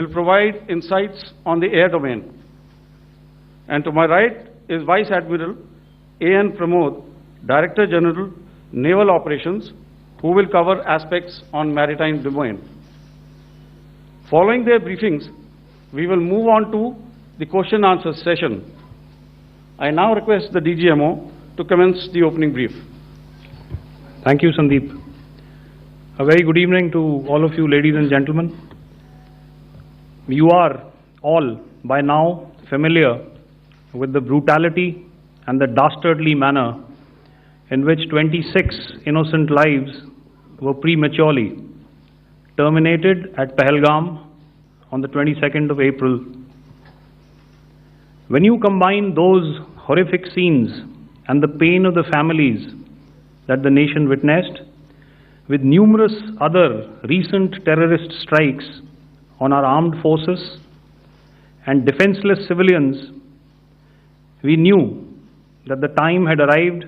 will provide insights on the air domain. And to my right is Vice Admiral A.N. Pramod, Director General, Naval Operations, who will cover aspects on maritime domain. Following their briefings, we will move on to the question answer session. I now request the DGMO to commence the opening brief. Thank you, Sandeep. A very good evening to all of you, ladies and gentlemen. You are all by now familiar with the brutality and the dastardly manner in which 26 innocent lives were prematurely terminated at Pahalgam on the 22nd of April. When you combine those horrific scenes and the pain of the families that the nation witnessed with numerous other recent terrorist strikes on our armed forces and defenseless civilians, we knew that the time had arrived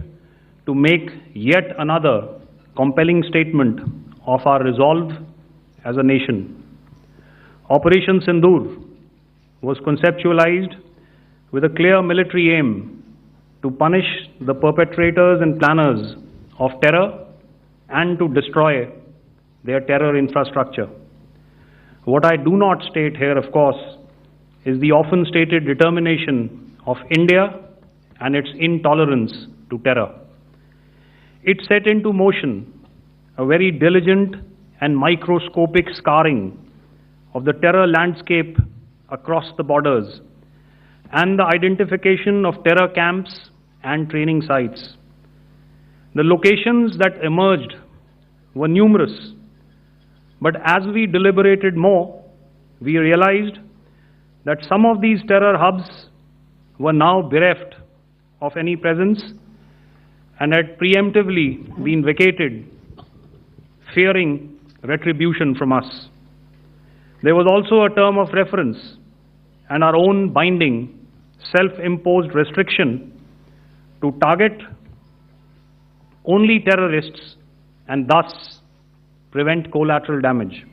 to make yet another compelling statement of our resolve as a nation. Operation Sindoor was conceptualized with a clear military aim to punish the perpetrators and planners of terror and to destroy their terror infrastructure. What I do not state here, of course, is the often stated determination of India and its intolerance to terror. It set into motion a very diligent and microscopic scarring of the terror landscape across the borders and the identification of terror camps and training sites. The locations that emerged were numerous, but as we deliberated more, we realized that some of these terror hubs were now bereft of any presence and had preemptively been vacated, fearing retribution from us. There was also a term of reference and our own binding, self-imposed restriction to target only terrorists and thus prevent collateral damage.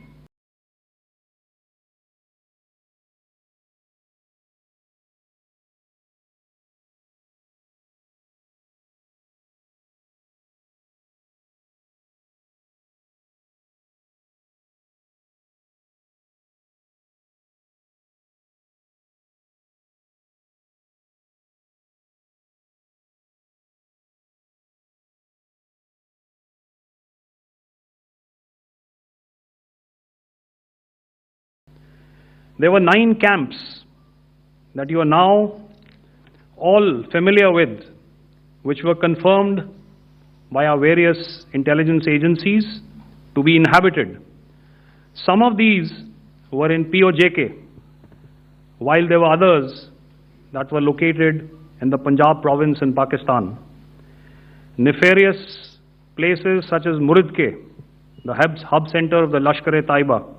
There were 9 camps that you are now all familiar with, which were confirmed by our various intelligence agencies to be inhabited. Some of these were in POJK, while there were others that were located in the Punjab province in Pakistan. Nefarious places such as Muridke, the hub center of the Lashkar-e-Taiba,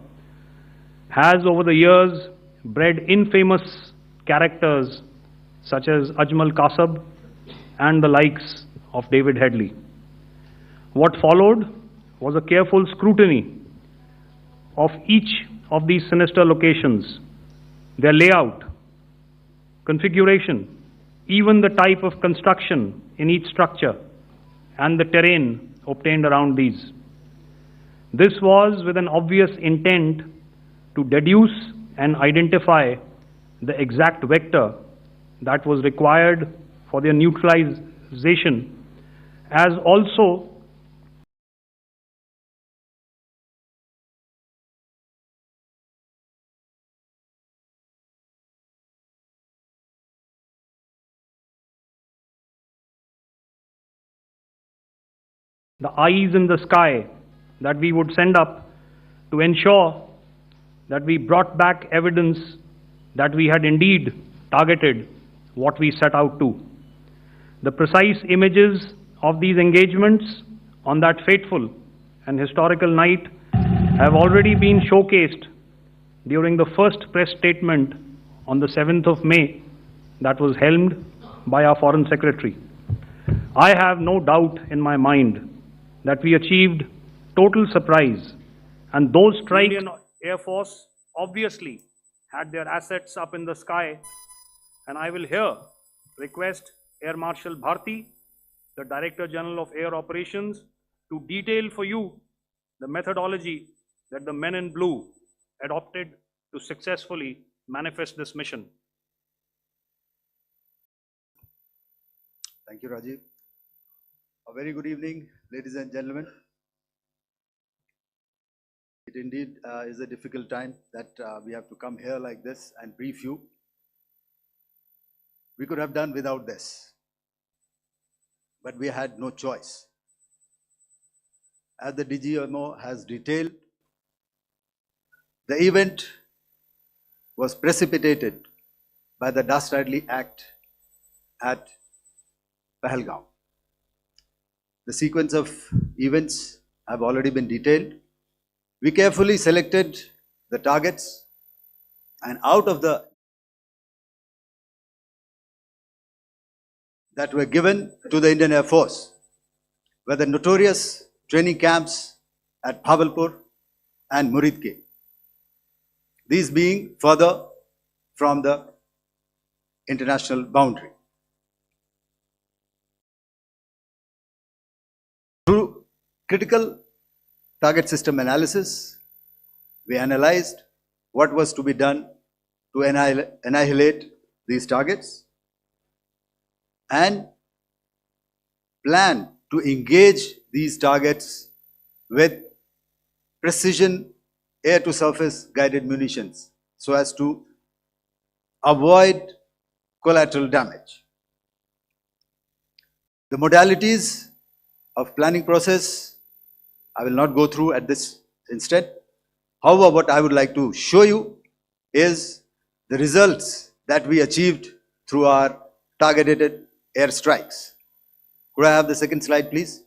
has over the years bred infamous characters such as Ajmal Kasab and the likes of David Headley. What followed was a careful scrutiny of each of these sinister locations, their layout, configuration, even the type of construction in each structure and the terrain obtained around these. This was with an obvious intent to deduce and identify the exact vector that was required for their neutralization, as also the eyes in the sky that we would send up to ensure that we brought back evidence that we had indeed targeted what we set out to. The precise images of these engagements on that fateful and historical night have already been showcased during the first press statement on the 7th of May that was helmed by our Foreign Secretary. I have no doubt in my mind that we achieved total surprise, and those strikes Indian Air Force obviously had their assets up in the sky, and I will here request Air Marshal Bharti, the Director General of Air Operations, to detail for you the methodology that the men in blue adopted to successfully manifest this mission. Thank you, Rajiv. A very good evening, ladies and gentlemen. It indeed is a difficult time that we have to come here like this and brief you. We could have done without this, but we had no choice. As the DGMO has detailed, the event was precipitated by the dastardly act at Pahalgaon. The sequence of events have already been detailed. We carefully selected the targets, and out of the that were given to the Indian Air Force were the notorious training camps at Bhavalpur and Muridke, these being further from the international boundary. Through critical target system analysis, we analyzed what was to be done to annihilate these targets and plan to engage these targets with precision air-to-surface guided munitions so as to avoid collateral damage. The modalities of planning process I will not go through at this instant. However, what I would like to show you is the results that we achieved through our targeted airstrikes. Could I have the second slide, please?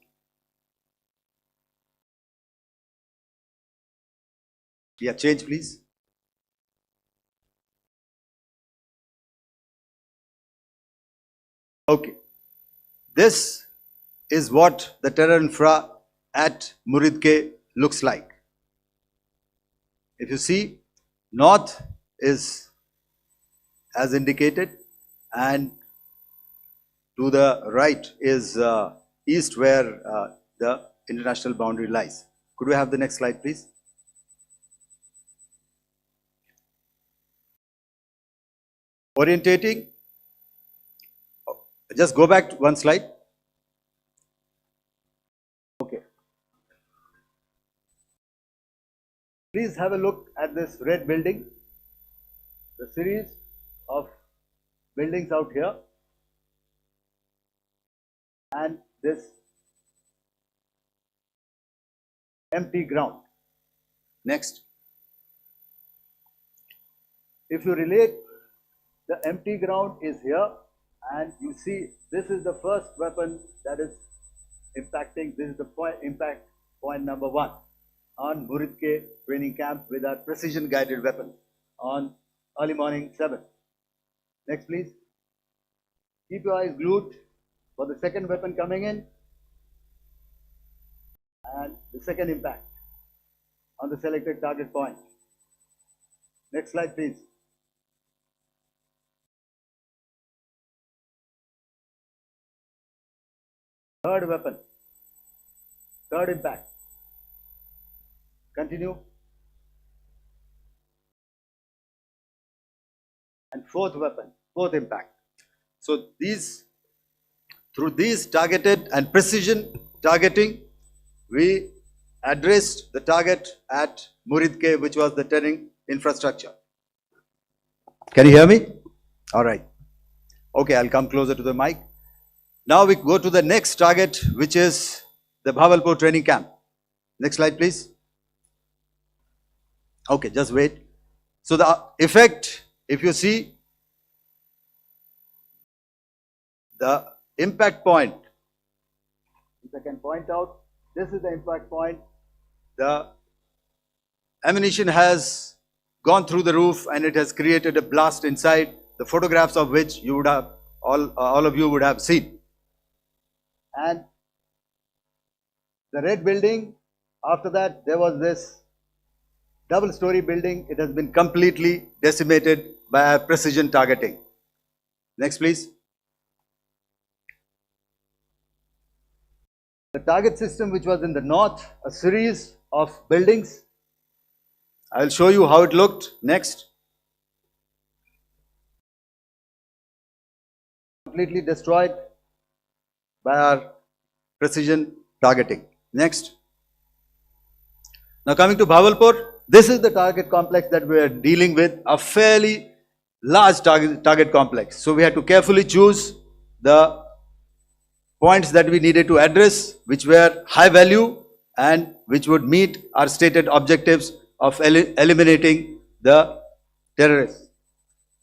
Yeah, change, please. Okay. This is what the terror infra at Muridke looks like. If you see, north is as indicated, and to the right is east, where the international boundary lies. Could we have the next slide, please? Orientating. Just go back one slide. Okay. Please have a look at this red building, the series of buildings out here, and this empty ground. Next. If you relate, the empty ground is here, and you see this is the first weapon that is impacting. This is the impact point number 1 on Muridke training camp with our precision guided weapon on early morning 7. Next, please. Keep your eyes glued for the second weapon coming in and the second impact on the selected target point. Next slide, please. Third weapon, third impact. Continue. And fourth weapon, fourth impact. So through these targeted and precision targeting, we addressed the target at Muridke, which was the terrain infrastructure. Can you hear me? All right. Okay, I'll come closer to the mic. Now we go to the next target, which is the Bhavalpur training camp. Next slide, please. Okay, just wait. So the effect, if you see, the impact point, if I can point out, this is the impact point. The ammunition has gone through the roof and it has created a blast inside, the photographs of which you would have, all of you would have seen. And the red building, after that there was this double-story building, it has been completely decimated by our precision targeting. Next, please. The target system which was in the north, a series of buildings. I will show you how it looked. Next. Completely destroyed by our precision targeting. Next. Now coming to Bhavalpur, this is the target complex that we are dealing with, a fairly large target complex. So we had to carefully choose the points that we needed to address, which were high value and which would meet our stated objectives of eliminating the terrorists.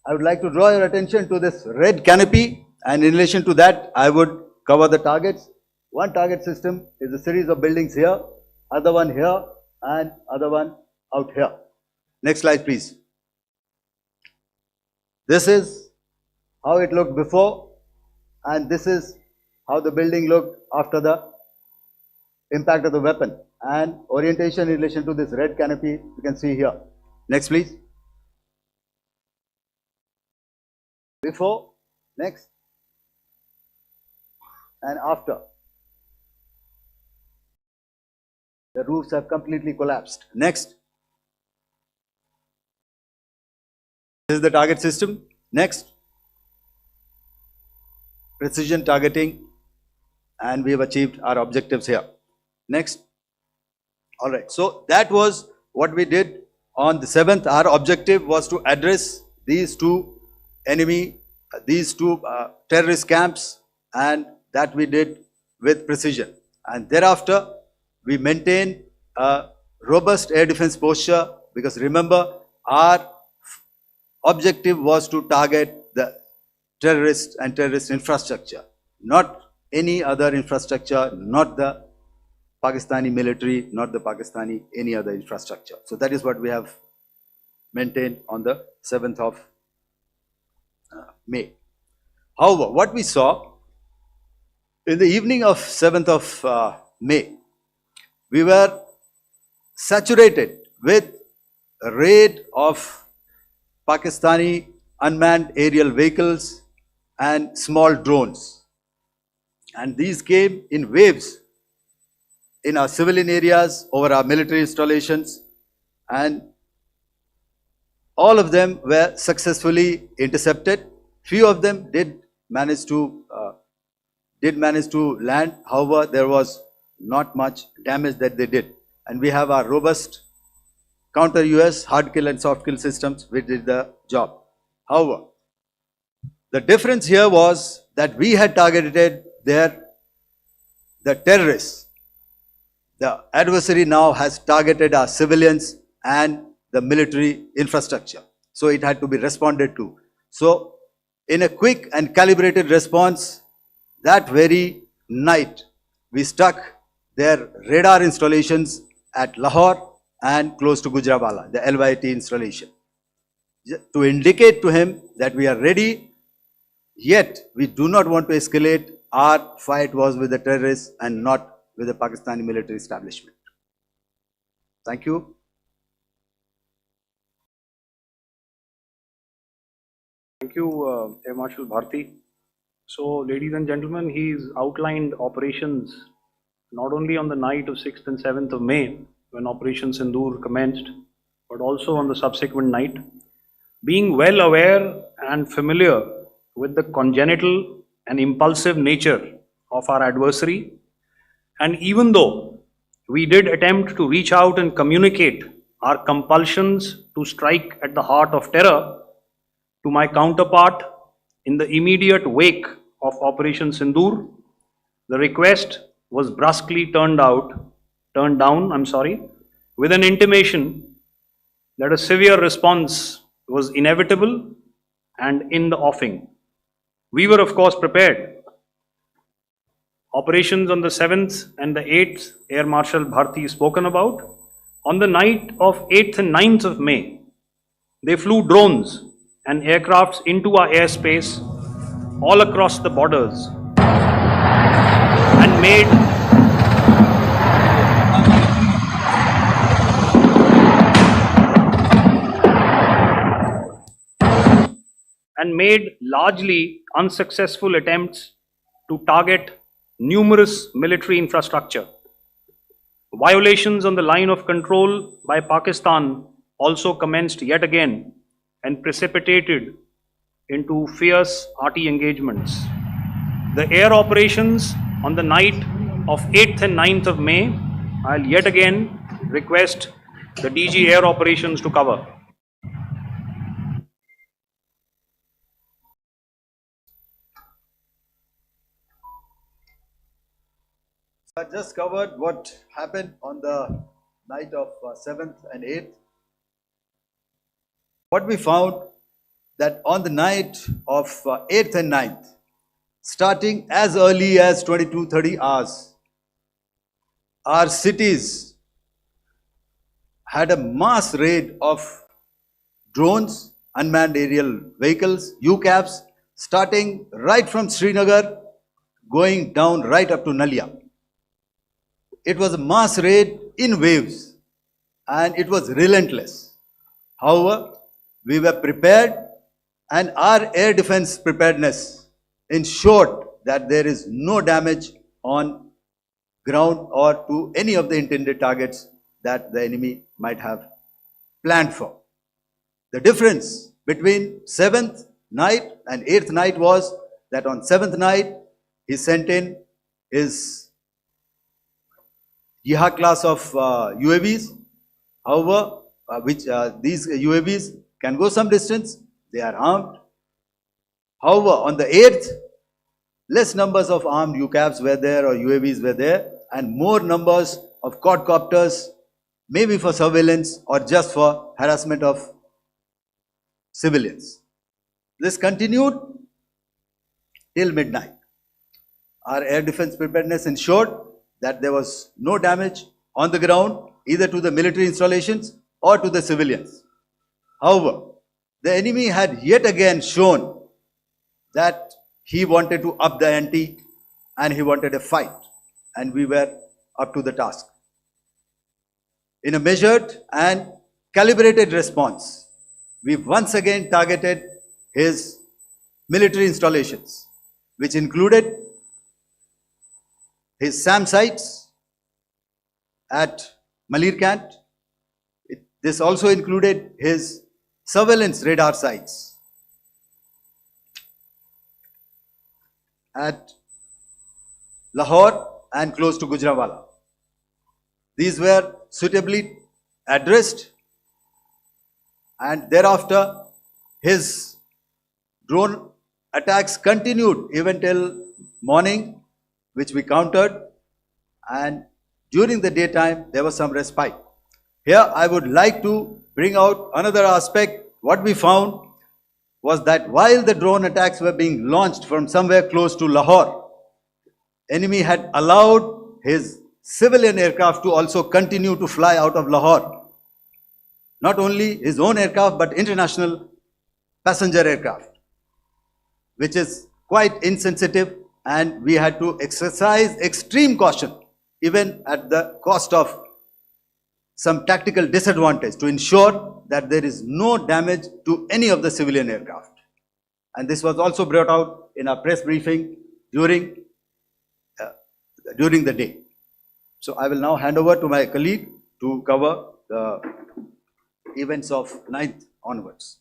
I would like to draw your attention to this red canopy, and in relation to that, I would cover the targets. One target system is a series of buildings here, other one here, and other one out here. Next slide, please. This is how it looked before, and this is how the building looked after the impact of the weapon, and orientation in relation to this red canopy you can see here. Next, please. Before, next, and after. The roofs have completely collapsed. Next. This is the target system. Next. Precision targeting, and we have achieved our objectives here. Next. All right. So that was what we did on the 7th. Our objective was to address these two terrorist camps, and that we did with precision. And thereafter, we maintained a robust air defense posture, because remember, our objective was to target the terrorists and terrorist infrastructure, not any other infrastructure, not the Pakistani military, not the Pakistani any other infrastructure. So that is what we have maintained on the 7th of May. However, what we saw in the evening of 7th of May, we were saturated with a raid of Pakistani unmanned aerial vehicles and small drones. And these came in waves in our civilian areas, over our military installations, and all of them were successfully intercepted. Few of them did manage to land. However, there was not much damage that they did. And we have our robust counter-US hard kill and soft kill systems which did the job. However, the difference here was that we had targeted the terrorists. The adversary now has targeted our civilians and the military infrastructure. So it had to be responded to. So in a quick and calibrated response, that very night, we struck their radar installations at Lahore and close to Gujranwala, the LYT installation, to indicate to him that we are ready, yet we do not want to escalate. Our fight was with the terrorists and not with the Pakistani military establishment. Thank you. Thank you, Air Marshal Bharti. So, ladies and gentlemen, he's outlined operations not only on the night of 6th and 7th of May, when Operation Sindoor commenced, but also on the subsequent night. Being well aware and familiar with the congenital and impulsive nature of our adversary, and even though we did attempt to reach out and communicate our compulsions to strike at the heart of terror to my counterpart in the immediate wake of Operation Sindoor, the request was brusquely turned down, with an intimation that a severe response was inevitable and in the offing. We were of course prepared. Operations on the 7th and the 8th, Air Marshal Bharti spoken about. On the night of 8th and 9th of May, they flew drones and aircrafts into our airspace all across the borders and made and made largely unsuccessful attempts to target numerous military infrastructure. Violations on the line of control by Pakistan also commenced yet again and precipitated into fierce arty engagements. The air operations on the night of 8th and 9th of May, I'll yet again request the DG Air Operations to cover. I just covered what happened on the night of 7th and 8th. What we found that on the night of 8th and 9th, starting as early as 22:30 hours, our cities had a mass raid of drones, unmanned aerial vehicles, UCAVs, starting right from Srinagar, going down right up to Nalia. It was a mass raid in waves and it was relentless. However, we were prepared and our air defense preparedness ensured that there is no damage on ground or to any of the intended targets that the enemy might have planned for. The difference between 7th night and 8th night was that on 7th night, he sent in his Jihad class of UAVs. However, these UAVs can go some distance, they are armed. However, on the 8th, less numbers of armed UCAVs were there or UAVs were there, and more numbers of quadcopters, maybe for surveillance or just for harassment of civilians. This continued till midnight. Our air defense preparedness ensured that there was no damage on the ground, either to the military installations or to the civilians. However, the enemy had yet again shown that he wanted to up the ante and he wanted a fight, and we were up to the task. In a measured and calibrated response, we once again targeted his military installations, which included his SAM sites at Malirkant. This also included his surveillance radar sites at Lahore and close to Gujranwala. These were suitably addressed, and thereafter his drone attacks continued even till morning, which we countered, and during the daytime there was some respite. Here I would like to bring out another aspect. What we found was that while the drone attacks were being launched from somewhere close to Lahore, enemy had allowed his civilian aircraft to also continue to fly out of Lahore. Not only his own aircraft but international passenger aircraft, which is quite insensitive, and we had to exercise extreme caution even at the cost of some tactical disadvantage to ensure that there is no damage to any of the civilian aircraft. And this was also brought out in our press briefing during the day. So I will now hand over to my colleague to cover the events of 9th onwards.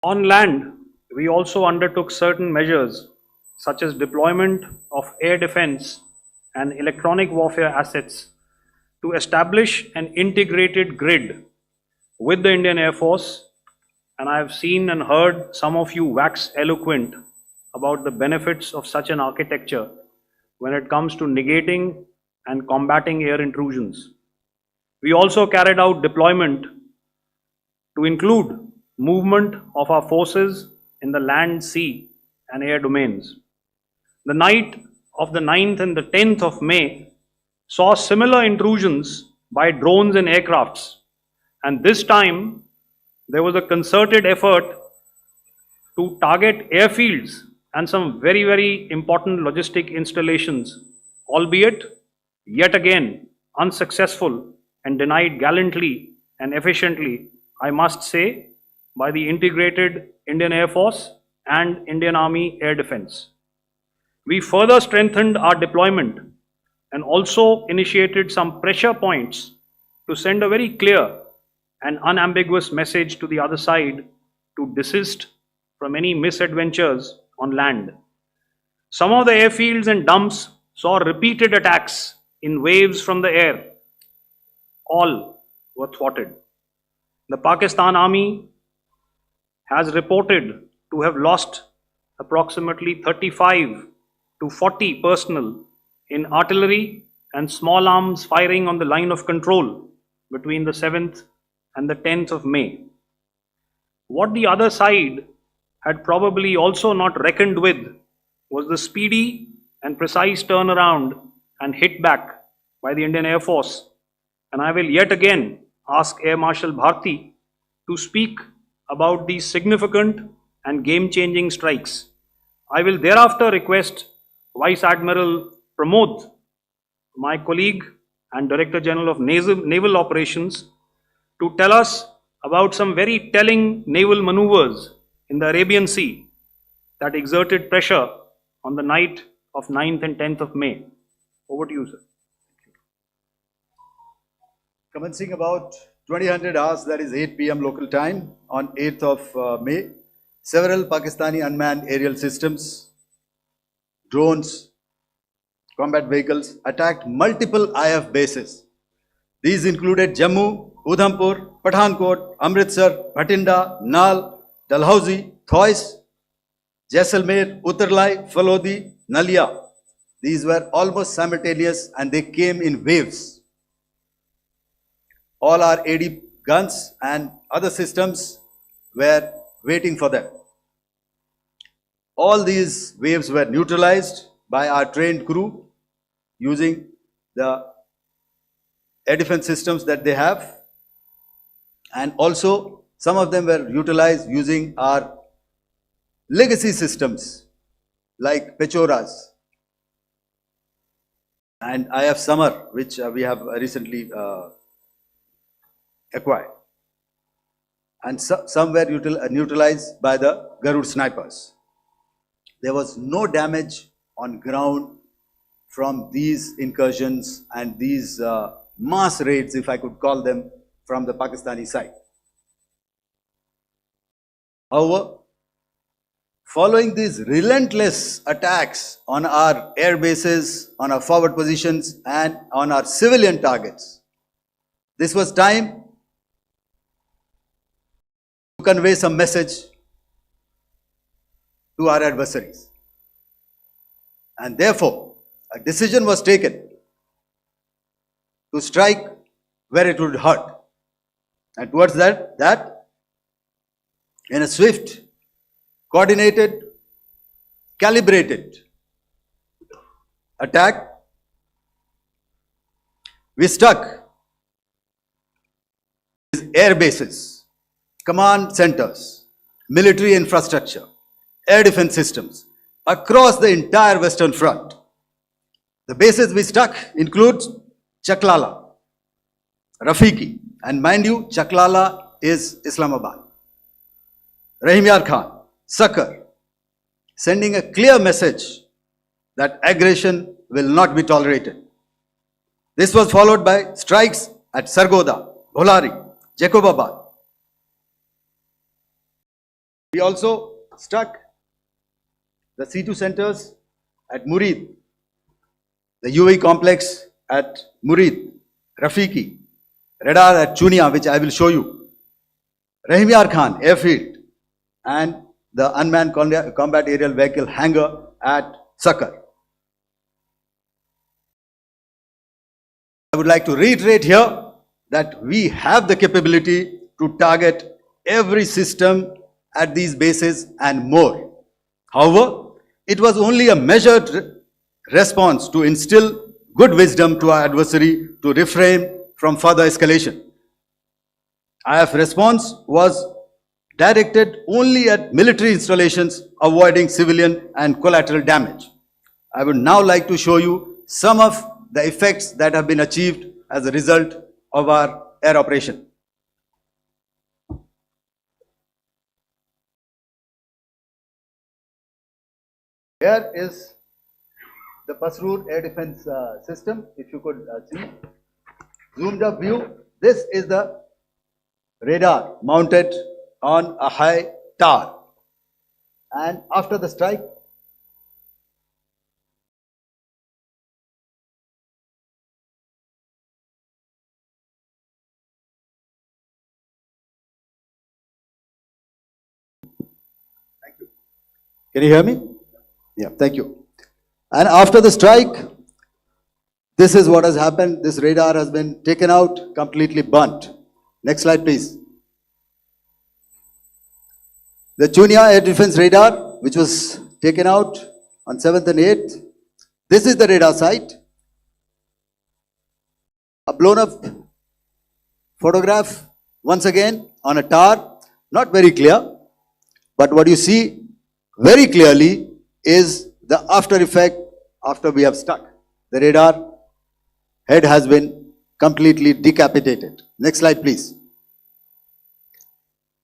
On land, we also undertook certain measures such as deployment of air defense and electronic warfare assets to establish an integrated grid with the Indian Air Force, and I have seen and heard some of you wax eloquent about the benefits of such an architecture when it comes to negating and combating air intrusions. We also carried out deployment to include movement of our forces in the land, sea and air domains. The night of the 9th and the 10th of May saw similar intrusions by drones and aircrafts, and this time there was a concerted effort to target airfields and some very, very important logistic installations, albeit yet again unsuccessful and denied gallantly and efficiently, I must say, by the integrated Indian Air Force and Indian Army Air Defense. We further strengthened our deployment and also initiated some pressure points to send a very clear and unambiguous message to the other side to desist from any misadventures on land. Some of the airfields and dumps saw repeated attacks in waves from the air. All were thwarted. The Pakistan Army has reported to have lost approximately 35 to 40 personnel in artillery and small arms firing on the line of control between the 7th and the 10th of May. What the other side had probably also not reckoned with was the speedy and precise turnaround and hit back by the Indian Air Force. And I will yet again ask Air Marshal Bharti to speak about these significant and game-changing strikes. I will thereafter request Vice Admiral Pramod, my colleague and Director General of Naval Operations, to tell us about some very telling naval maneuvers in the Arabian Sea that exerted pressure on the night of 9th and 10th of May. Over to you, sir. Commencing about 2000 hours, that is 8 p.m. local time, on 8th of May, several Pakistani unmanned aerial systems, drones, combat vehicles attacked multiple IF bases. These included Jammu, Udhampur, Pathankot, Amritsar, Bhatinda, Nal, Dalhousie, Thois, Jaisalmer, Uttarlai, Falodi, Nalia. These were almost simultaneous and they came in waves. All our AD guns and other systems were waiting for them. All these waves were neutralized by our trained crew using the air defense systems that they have, and also some of them were utilized using our legacy systems like Pechoras and IF Summer, which we have recently acquired, and some were neutralized by the Garud snipers. There was no damage on ground from these incursions and these mass raids, if I could call them, from the Pakistani side. However, following these relentless attacks on our air bases, on our forward positions and on our civilian targets, this was time to convey some message to our adversaries. And therefore, a decision was taken to strike where it would hurt. And towards that, in a swift, coordinated, calibrated attack, we struck these air bases, command centers, military infrastructure, air defense systems across the entire Western Front. The bases we struck include Chaklala, Rafiki, and mind you, Chaklala is Islamabad, Rahim Yar Khan, Sakar, sending a clear message that aggression will not be tolerated. This was followed by strikes at Sargoda, Bholari, Jacobabad. We also struck the C2 centers at Murid, the UAE complex at Murid, Rafiki, radar at Chunia, which I will show you, Rahim Yar Khan airfield, and the unmanned combat aerial vehicle hangar at Sakar. I would like to reiterate here that we have the capability to target every system at these bases and more. However, it was only a measured response to instill good wisdom to our adversary to refrain from further escalation. IF response was directed only at military installations, avoiding civilian and collateral damage. I would now like to show you some of the effects that have been achieved as a result of our air operation. Here is the Pasroor air defense system. If you could see, zoomed up view. This is the radar mounted on a high tower. And after the strike, thank you. Can you hear me? Yeah, thank you. And after the strike, this is what has happened. This radar has been taken out, completely burnt. Next slide, please. The Chunia air defense radar, which was taken out on 7th and 8th. This is the radar site. A blown up photograph, once again, on a tower. Not very clear, but what you see very clearly is the after effect after we have stuck. The radar head has been completely decapitated. Next slide, please.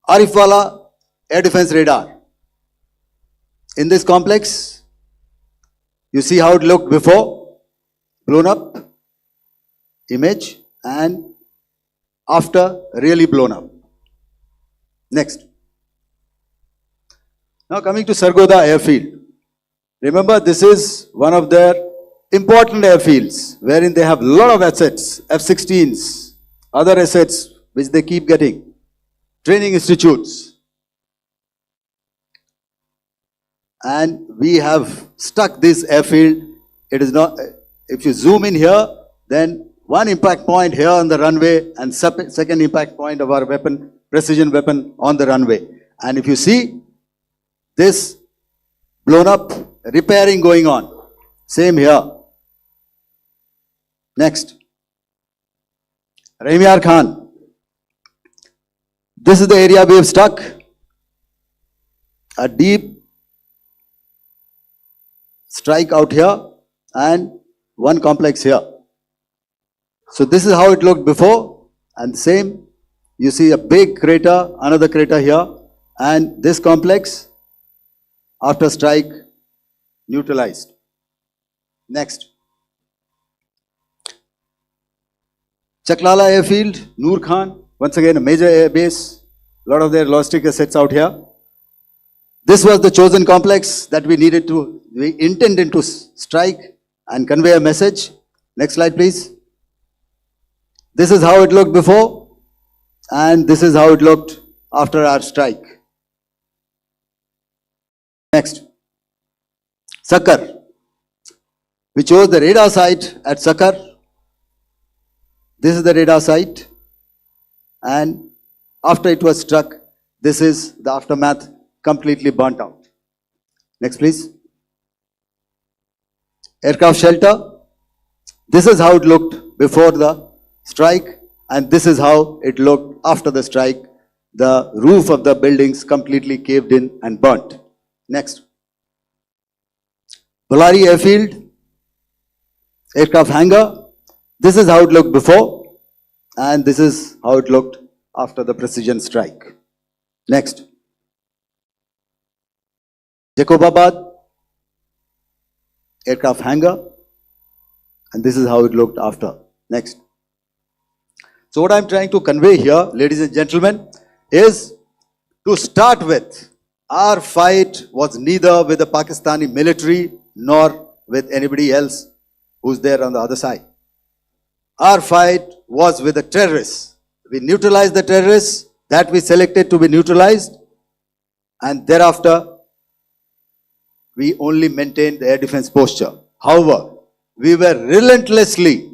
Arifwala air defense radar. In this complex, you see how it looked before, blown up image, and after really blown up. Next. Now coming to Sargodha airfield. Remember, this is one of their important airfields wherein they have a lot of assets, F-16s, other assets which they keep getting, training institutes. And we have stuck this airfield. It is not, if you zoom in here, then one impact point here on the runway and second impact point of our weapon, precision weapon on the runway. And if you see this blown up, repairing going on. Same here. Next. Rahimyar Khan. This is the area we have stuck. A deep strike out here and one complex here. So this is how it looked before, and same, you see a big crater, another crater here, and this complex after strike neutralized. Next. Chaklala airfield, Noor Khan, once again a major air base, a lot of their logistic assets out here. This was the chosen complex that we intended to strike and convey a message. Next slide, please. This is how it looked before, and this is how it looked after our strike. Next. Sakar. We chose the radar site at Sakar. This is the radar site, and after it was struck, this is the aftermath, completely burnt out. Next, please. Aircraft shelter. This is how it looked before the strike, and this is how it looked after the strike. The roof of the buildings completely caved in and burnt. Next. Ballari airfield. Aircraft hangar. This is how it looked before, and this is how it looked after the precision strike. Next. Jacobabad aircraft hangar, and this is how it looked after. Next. So what I'm trying to convey here, ladies and gentlemen, is to start with, our fight was neither with the Pakistani military nor with anybody else who's there on the other side. Our fight was with the terrorists. We neutralized the terrorists that we selected to be neutralized, and thereafter we only maintained the air defense posture. However, we were relentlessly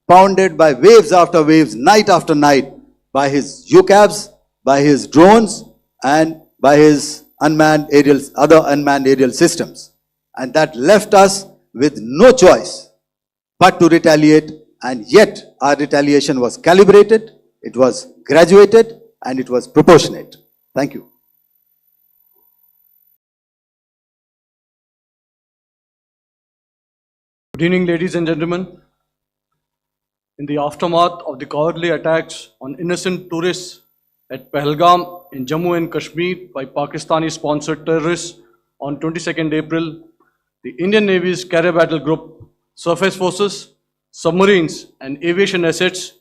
pounded by waves after waves, night after night, by his UCAVs, by his drones, and by his other unmanned aerial systems. And that left us with no choice but to retaliate, and yet our retaliation was calibrated, it was graduated, and it was proportionate. Thank you. Good evening, ladies and gentlemen. In the aftermath of the cowardly attacks on innocent tourists at Pahalgam in Jammu and Kashmir by Pakistani-sponsored terrorists on 22nd April the Indian Navy's carrier battle group, surface forces, submarines, and aviation assets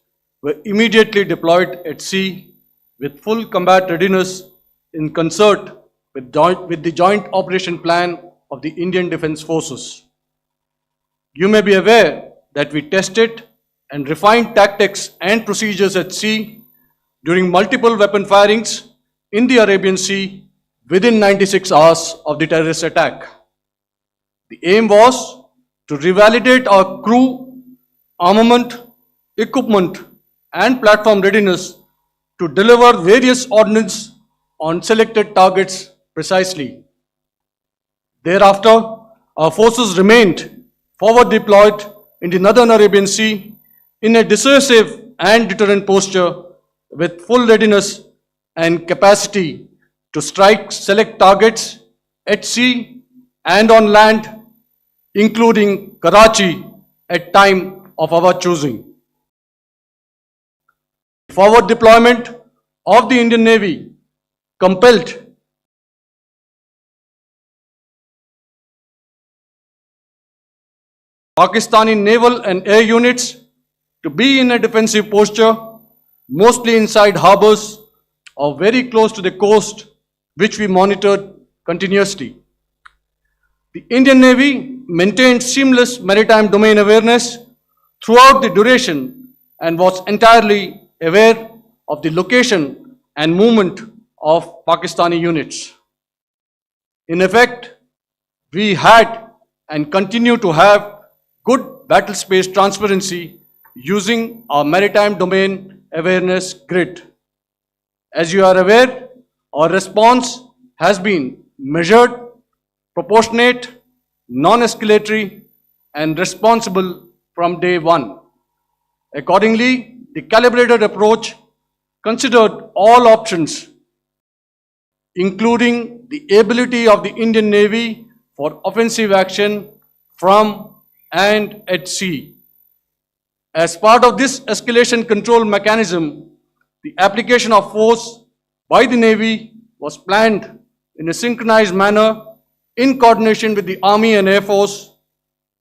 were immediately deployed at sea with full combat readiness in concert with the Joint Operation Plan of the Indian Defence Forces. You may be aware that we tested and refined tactics and procedures at sea during multiple weapon firings in the Arabian Sea within 96 hours of the terrorist attack. The aim was to revalidate our crew, armament, equipment, and platform readiness to deliver various ordnance on selected targets precisely. Thereafter, our forces remained forward deployed in the Northern Arabian Sea in a dissuasive and deterrent posture with full readiness and capacity to strike select targets at sea and on land, including Karachi at time of our choosing. Forward deployment of the Indian Navy compelled Pakistani naval and air units to be in a defensive posture, mostly inside harbors or very close to the coast, which we monitored continuously. The Indian Navy maintained seamless maritime domain awareness throughout the duration and was entirely aware of the location and movement of Pakistani units. In effect, we had and continue to have good battle space transparency using our maritime domain awareness grid. As you are aware, our response has been measured, proportionate, non-escalatory, and responsible from day one. Accordingly, the calibrated approach considered all options, including the ability of the Indian Navy for offensive action from and at sea. As part of this escalation control mechanism, the application of force by the Navy was planned in a synchronized manner in coordination with the Army and Air Force,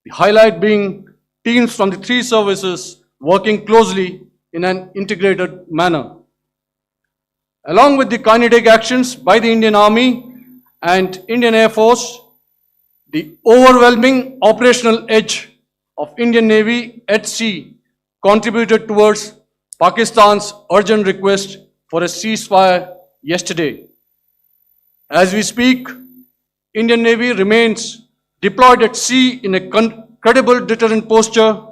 the highlight being teams from the three services working closely in an integrated manner. Along with the kinetic actions by the Indian Army and Indian Air Force, the overwhelming operational edge of Indian Navy at sea contributed towards Pakistan's urgent request for a ceasefire yesterday. As we speak, Indian Navy remains deployed at sea in a credible deterrent posture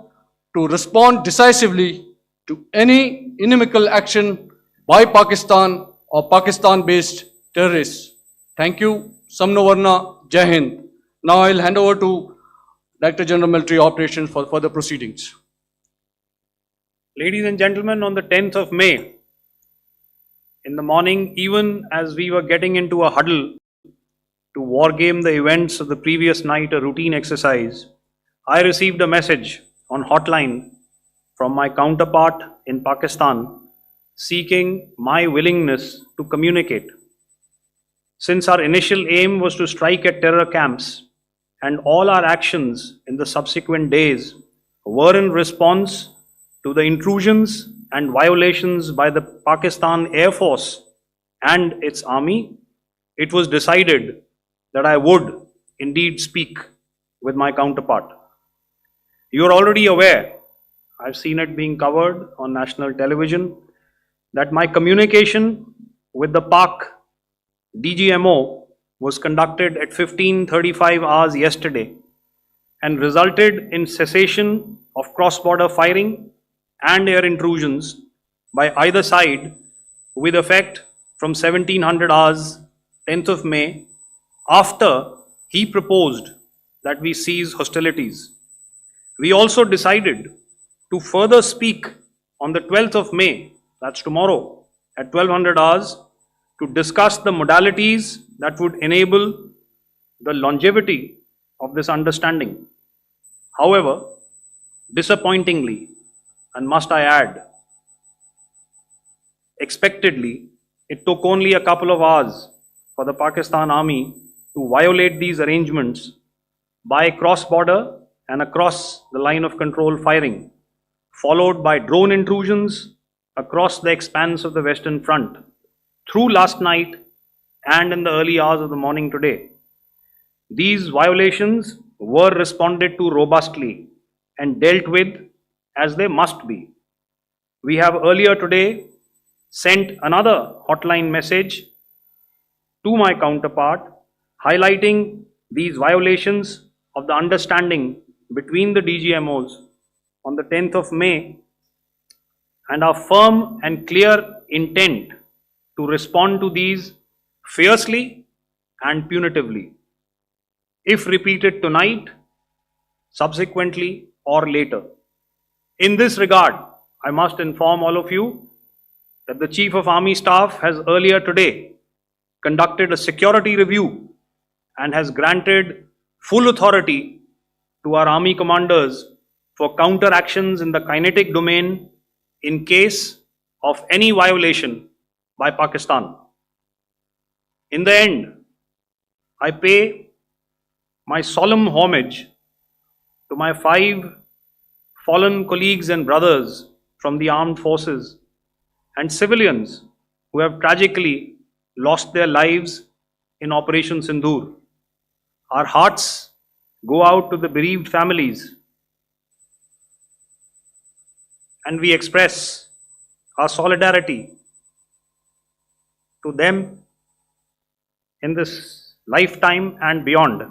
to respond decisively to any inimical action by Pakistan or Pakistan-based terrorists. Thank you. Samno Varna, Jai Hind. Now I'll hand over to Director General Military Operations for further proceedings. Ladies and gentlemen, on the 10th of May, in the morning, even as we were getting into a huddle to wargame the events of the previous night, a routine exercise, I received a message on hotline from my counterpart in Pakistan seeking my willingness to communicate. Since our initial aim was to strike at terror camps, and all our actions in the subsequent days were in response to the intrusions and violations by the Pakistan Air Force and its army, it was decided that I would indeed speak with my counterpart. You are already aware, I've seen it being covered on national television, that my communication with the Pak DGMO was conducted at 15:35 hours yesterday and resulted in cessation of cross-border firing and air intrusions by either side with effect from 1700 hours 10th of May, after he proposed that we cease hostilities. We also decided to further speak on the 12th of May, that's tomorrow, at 1200 hours, to discuss the modalities that would enable the longevity of this understanding. However, disappointingly, and must I add, expectedly, it took only a couple of hours for the Pakistan Army to violate these arrangements by cross-border and across the line of control firing, followed by drone intrusions across the expanse of the Western Front through last night and in the early hours of the morning today. These violations were responded to robustly and dealt with as they must be. We have earlier today sent another hotline message to my counterpart highlighting these violations of the understanding between the DGMOs on the 10th of May and our firm and clear intent to respond to these fiercely and punitively, if repeated tonight, subsequently, or later. In this regard, I must inform all of you that the Chief of Army Staff has earlier today conducted a security review and has granted full authority to our Army commanders for counter actions in the kinetic domain in case of any violation by Pakistan. In the end, I pay my solemn homage to my 5 fallen colleagues and brothers from the armed forces and civilians who have tragically lost their lives in Operation Sindoor. Our hearts go out to the bereaved families and we express our solidarity to them in this lifetime and beyond,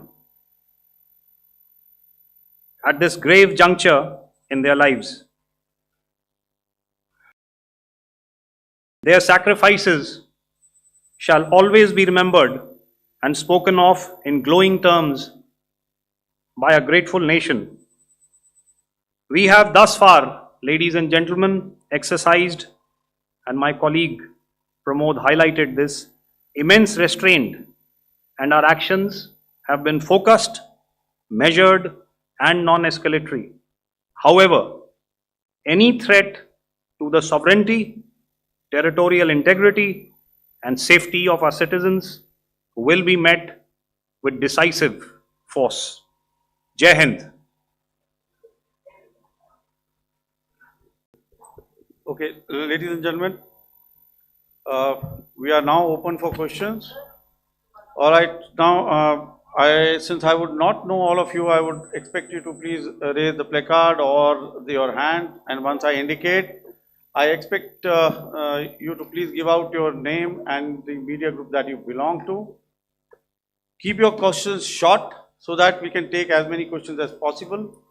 at this grave juncture in their lives. Their sacrifices shall always be remembered and spoken of in glowing terms by a grateful nation. We have thus far, ladies and gentlemen, exercised, and my colleague Pramod highlighted this, immense restraint, and our actions have been focused, measured, and non-escalatory. However, any threat to the sovereignty, territorial integrity, and safety of our citizens will be met with decisive force. Jai Hind. Okay, ladies and gentlemen, we are now open for questions. All right, now since I would not know all of you, I would expect you to please raise the placard or your hand, and once I indicate, I expect you to please give out your name and the media group that you belong to. Keep your questions short so that we can take as many questions as possible.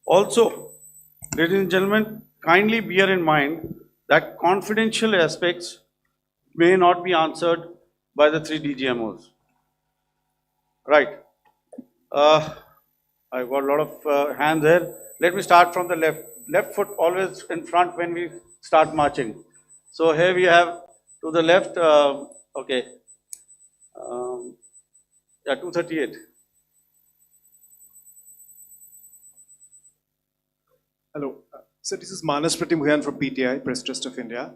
Also, ladies and gentlemen, kindly bear in mind that confidential aspects may not be answered by the 3 DGMOs. Right. I've got a lot of hands there. Let me start from the left. Left foot always in front when we start marching. So here we have to the left, okay, yeah, 238. Hello. So this is Manas Pratimhuyan from PTI, Press Trust of India.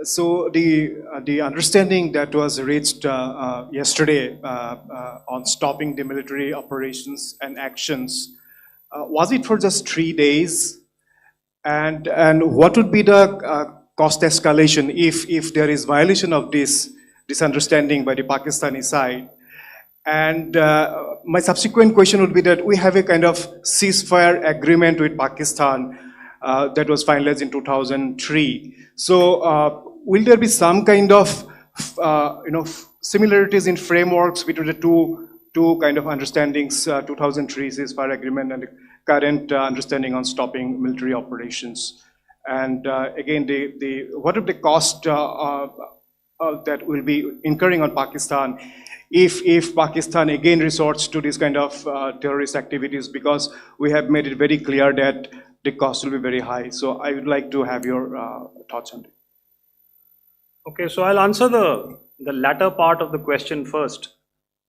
So the understanding that was reached yesterday on stopping the military operations and actions, was it for just 3 days? And what would be the cost escalation if there is violation of this understanding by the Pakistani side? And my subsequent question would be that we have a kind of ceasefire agreement with Pakistan that was finalized in 2003. So will there be some kind of similarities in frameworks between the two kind of understandings, 2003 ceasefire agreement and the current understanding on stopping military operations? And again, what are the cost that will be incurring on Pakistan if Pakistan again resorts to this kind of terrorist activities, because we have made it very clear that the cost will be very high. So I would like to have your thoughts on it. Okay, so I'll answer the latter part of the question first.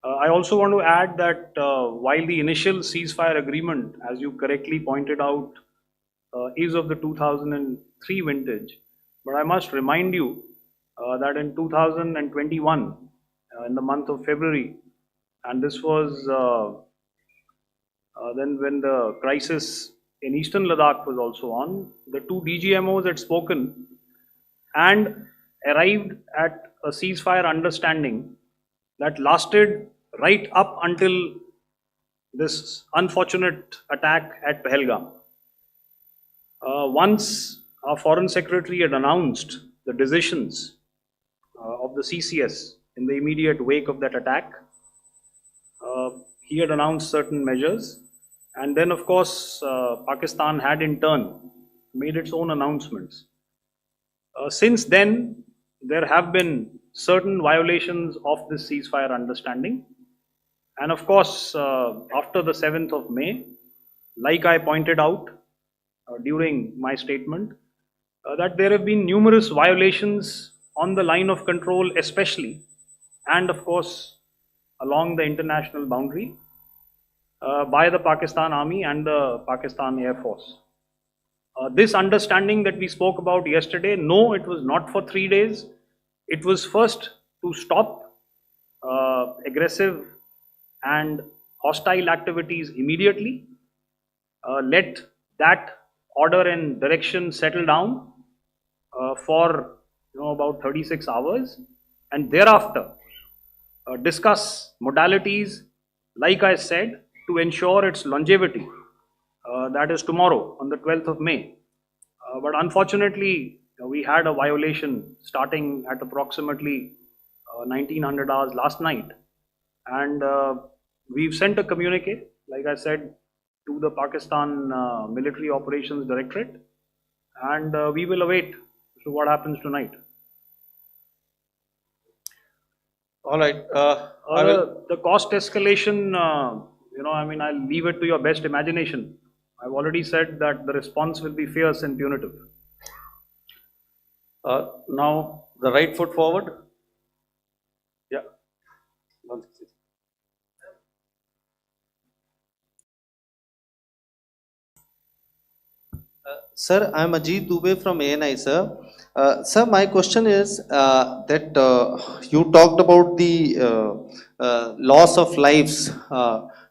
I also want to add that while the initial ceasefire agreement, as you correctly pointed out, is of the 2003 vintage, but I must remind you that in 2021, in the month of February, and this was Then when the crisis in eastern Ladakh was also on, the two DGMOs had spoken and arrived at a ceasefire understanding that lasted right up until this unfortunate attack at Pahalgam. Once our Foreign Secretary had announced the decisions of the CCS in the immediate wake of that attack, he had announced certain measures, and then of course Pakistan had in turn made its own announcements. Since then, there have been certain violations of this ceasefire understanding, and of course after the 7th of May, like I pointed out during my statement, that there have been numerous violations on the line of control especially, and of course along the international boundary by the Pakistan Army and the Pakistan Air Force. This understanding that we spoke about yesterday, no, it was not for 3 days. It was first to stop aggressive and hostile activities immediately, let that order and direction settle down for about 36 hours, and thereafter discuss modalities, like I said, to ensure its longevity. That is tomorrow on the 12th of May. But unfortunately, we had a violation starting at approximately 1900 hours last night, and we've sent a communique, like I said, to the Pakistan Military Operations Directorate, and we will await what happens tonight. All right. The cost escalation, I'll leave it to your best imagination. I've already said that the response will be fierce and punitive. Now, the right foot forward. Yeah. Sir, I am Ajit Dubey from ANI, sir. Sir, my question is that you talked about the loss of lives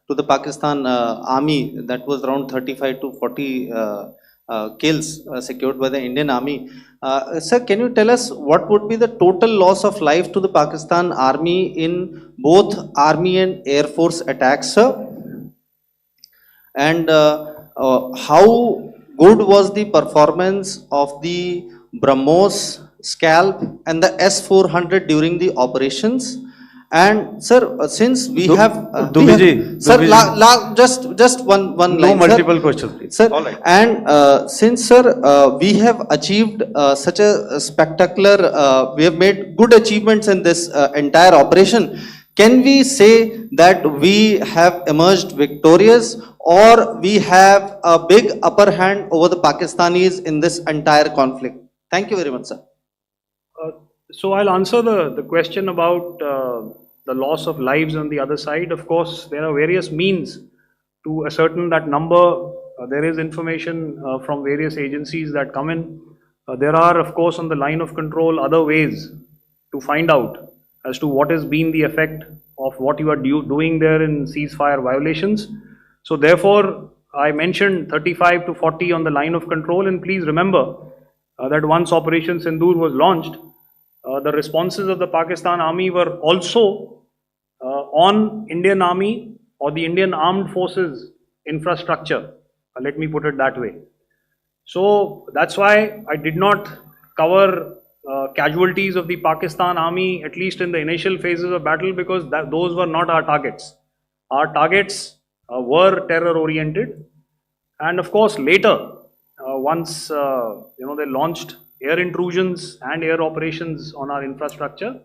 to the Pakistan Army, that was around 35 to 40 kills secured by the Indian Army. Sir, can you tell us what would be the total loss of life to the Pakistan Army in both Army and Air Force attacks, sir? And how good was the performance of the BrahMos, Scalp and the S-400 during the operations? And sir, since we have just one line. No multiple questions, please. Sir, all right. And since sir, we have achieved such a spectacular, we have made good achievements in this entire operation. Can we say that we have emerged victorious, or we have a big upper hand over the Pakistanis in this entire conflict? Thank you very much, sir. So I'll answer the question about the loss of lives on the other side. Of course, there are various means to ascertain that number. There is information from various agencies that come in. There are, of course, on the line of control, other ways to find out as to what has been the effect of what you are doing there in ceasefire violations. So therefore, I mentioned 35 to 40 on the line of control, and please remember that once Operation Sindoor was launched, the responses of the Pakistan Army were also on Indian Army or the Indian Armed Forces infrastructure. Let me put it that way. So that's why I did not cover casualties of the Pakistan Army, at least in the initial phases of battle, because those were not our targets. Our targets were terror oriented, and of course later, once they launched air intrusions and air operations on our infrastructure,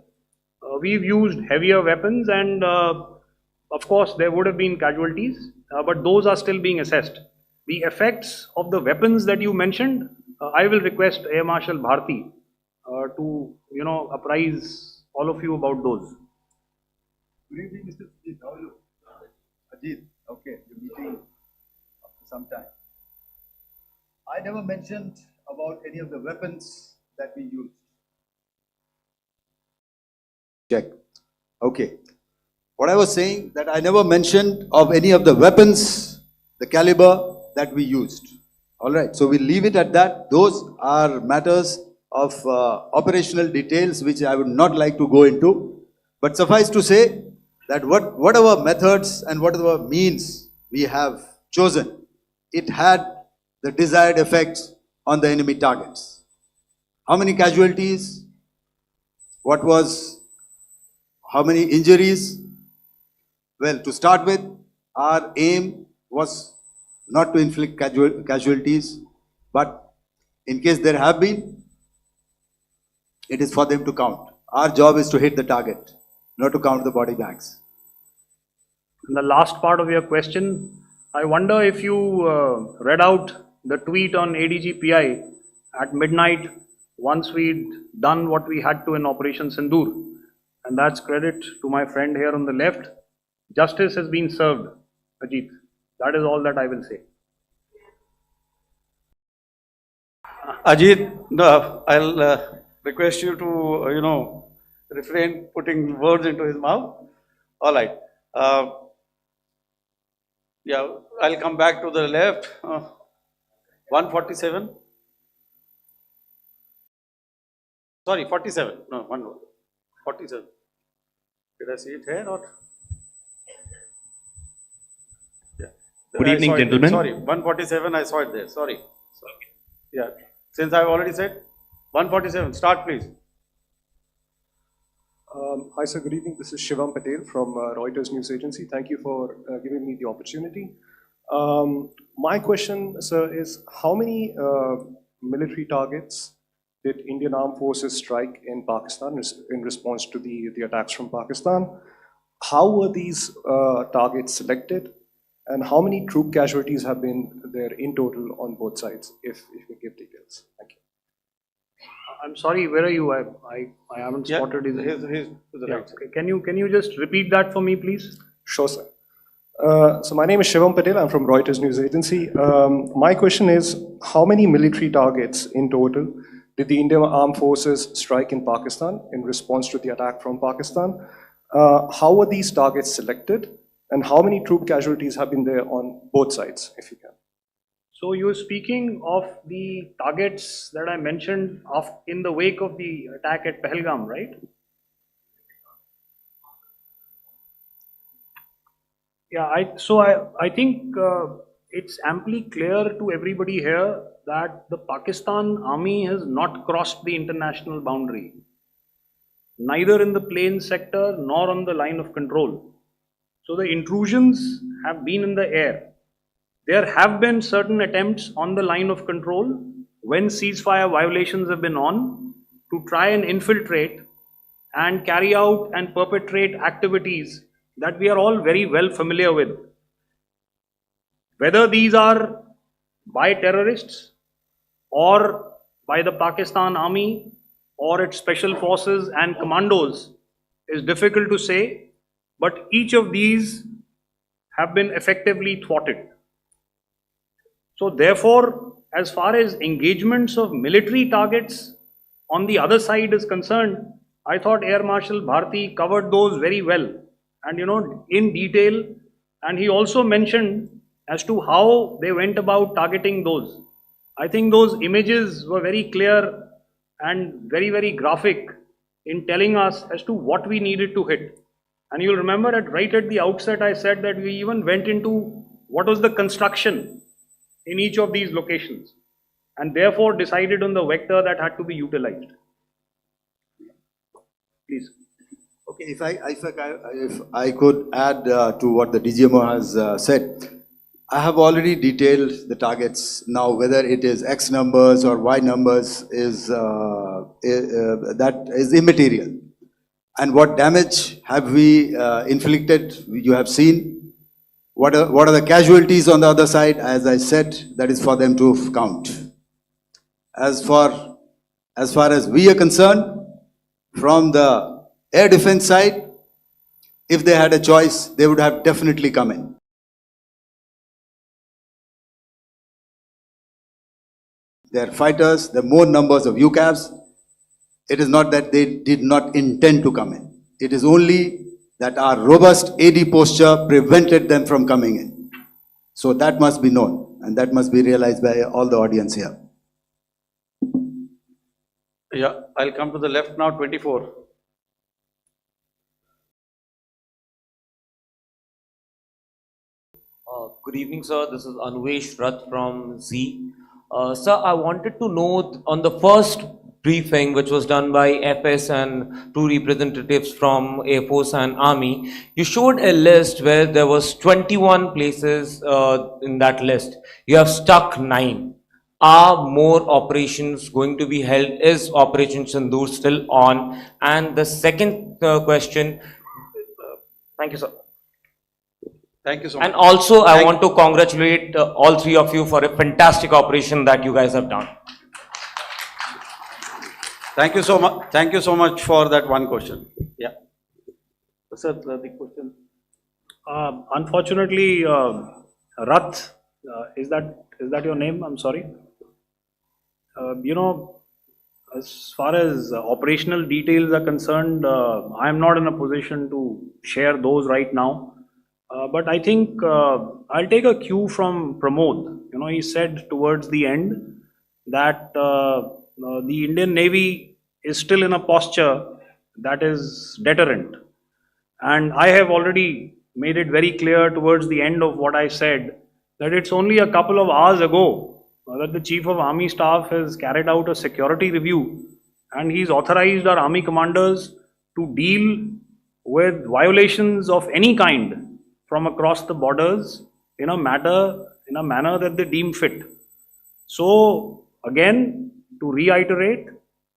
we've used heavier weapons, and of course there would have been casualties, but those are still being assessed. The effects of the weapons that you mentioned, I will request Air Marshal Bharti to apprise all of you about those. Good evening, Mr. Ajit. How are you? Ajit, okay, you're meeting after some time. I never mentioned about any of the weapons that we used. Check. Okay. What I was saying, that I never mentioned of any of the weapons the caliber that we used. All right, so we leave it at that. Those are matters of operational details which I would not like to go into. But suffice to say that whatever methods and whatever means we have chosen, it had the desired effects on the enemy targets. How many casualties? How many injuries? Well, to start with, our aim was not to inflict casualties, but in case there have been, it is for them to count. Our job is to hit the target, not to count the body bags. And the last part of your question, I wonder if you read out the tweet on ADG-PI at midnight once we'd done what we had to in Operation Sindoor. And that's credit to my friend here on the left. Justice has been served, Ajit. That is all that I will say. Ajit, I'll request you to, refrain putting words into his mouth. All right. Yeah, I'll come back to the left. 147. Sorry, 47. No, 47. Did I see it here or? Yeah. Good evening, gentlemen. Sorry, 147. I saw it there. Sorry. Yeah. Since I've already said 147. Start, please. Hi, sir. Good evening. This is Shivam Patel from Reuters News Agency. Thank you for giving me the opportunity. My question, sir, is how many military targets did Indian Armed Forces strike in Pakistan in response to the attacks from Pakistan? How were these targets selected? And how many troop casualties have been there in total on both sides, if you can give details? Thank you. I'm sorry, where are you? I haven't spotted his. He's to the right. Okay. Can you just repeat that for me, please? Sure, sir. So my name is Shivam Patel. I'm from Reuters News Agency. My question is, how many military targets in total did the Indian Armed Forces strike in Pakistan in response to the attack from Pakistan? How were these targets selected? And how many troop casualties have been there on both sides, if you can? So you're speaking of the targets that I mentioned in the wake of the attack at Pahalgam, right? Yeah, I think it's amply clear to everybody here that the Pakistan army has not crossed the international boundary, neither in the plain sector nor on the line of control. So the intrusions have been in the air. There have been certain attempts on the line of control when ceasefire violations have been on to try and infiltrate and carry out and perpetrate activities that we are all very well familiar with. Whether these are by terrorists or by the Pakistan army or its special forces and commandos is difficult to say, but each of these have been effectively thwarted. So therefore, as far as engagements of military targets on the other side is concerned, I thought Air Marshal Bharti covered those very well and in detail, and he also mentioned as to how they went about targeting those. I think those images were very clear and very, very graphic in telling us as to what we needed to hit. And you'll remember right at the outset I said that we even went into what was the construction in each of these locations and therefore decided on the vector that had to be utilized. Please. Okay, if I could add to what the DGMO has said, I have already detailed the targets. Now, whether it is X numbers or Y numbers is that is immaterial. And what damage have we inflicted? You have seen. What are the casualties on the other side? As I said, that is for them to count. As far as we are concerned, from the air defense side, if they had a choice, they would have definitely come in. Their fighters, the more numbers of UCAVs, it is not that they did not intend to come in. It is only that our robust AD posture prevented them from coming in. So that must be known, and that must be realized by all the audience here. Yeah, I'll come to the left now, 24. Good evening, sir. This is Anvesh Rath from Z. Sir, I wanted to know on the first briefing, which was done by FS and two representatives from Air Force and Army, you showed a list where there was 21 places in that list. You have stuck 9. Are more operations going to be held? Is Operation Sindoor still on? And the second question, thank you, sir. Thank you so much. And also, I want to congratulate all three of you for a fantastic operation that you guys have done. Thank you so much. Thank you so much for that one question. Yeah. Sir, the question. Unfortunately, Rath, is that your name? I'm sorry. You know, as far as operational details are concerned, I am not in a position to share those right now. But I think I'll take a cue from Pramod. You know, he said towards the end that the Indian Navy is still in a posture that is deterrent. And I have already made it very clear towards the end of what I said that it's only a couple of hours ago that the Chief of Army Staff has carried out a security review, and he's authorized our Army commanders to deal with violations of any kind from across the borders in a manner that they deem fit. So again, to reiterate,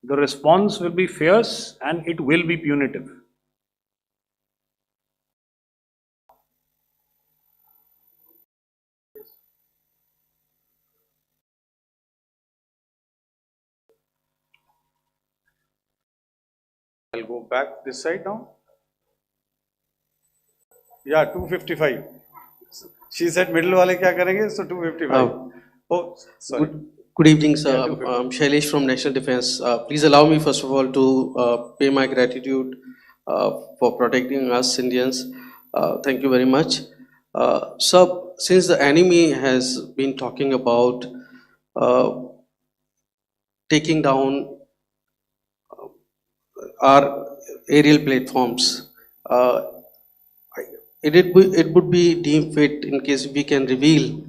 the response will be fierce and it will be punitive. I'll go back this side now. Yeah, 255. She said middle wale kya karenge? So 255. Oh, sorry. Good evening, sir. I'm Shailesh from National Defense. Please allow me, first of all, to pay my gratitude for protecting us Indians. Thank you very much. Sir, since the enemy has been talking about taking down our aerial platforms, it would be deemed fit in case we can reveal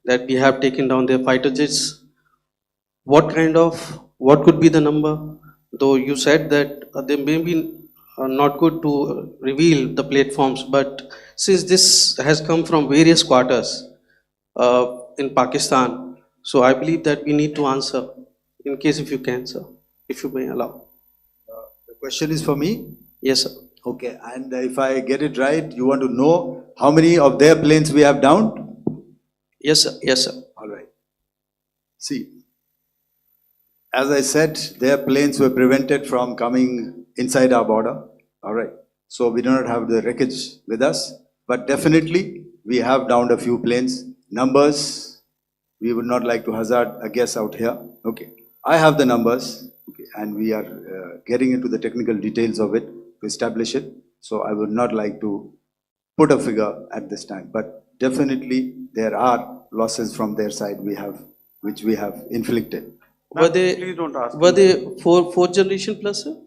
that we have taken down their fighter jets. What could be the number? Though you said that they may be not good to reveal the platforms, but since this has come from various quarters in Pakistan, so I believe that we need to answer, in case if you can, sir, if you may allow. The question is for me? Yes, sir. Okay, and if I get it right, you want to know how many of their planes we have downed? Yes, sir. Yes, sir. All right. See, as I said, their planes were prevented from coming inside our border. All right. So we do not have the wreckage with us, but definitely we have downed a few planes. Numbers, we would not like to hazard a guess out here. Okay. I have the numbers, okay, and we are getting into the technical details of it to establish it. So I would not like to put a figure at this time, but definitely there are losses from their side which we have inflicted. Were they, please don't ask. Were they fourth generation plus, sir?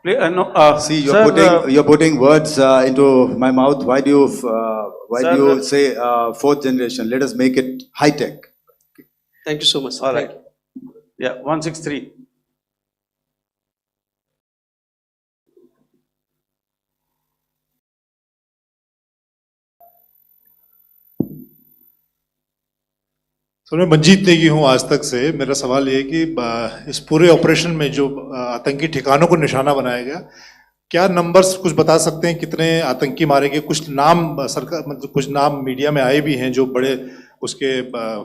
No, see, sir, you're putting words into my mouth. Why do you say fourth generation? Let us make it high tech. Thank you so much, sir. All right. Yeah, 163. तो मैं मंजीत नेगी हूँ आज तक से। मेरा सवाल ये है कि इस पूरे ऑपरेशन में जो आतंकी ठिकानों को निशाना बनाया गया, क्या नंबर्स कुछ बता सकते हैं कितने आतंकी मारे गए? कुछ नाम सरकार, मतलब कुछ नाम मीडिया में आए भी हैं जो बड़े उसके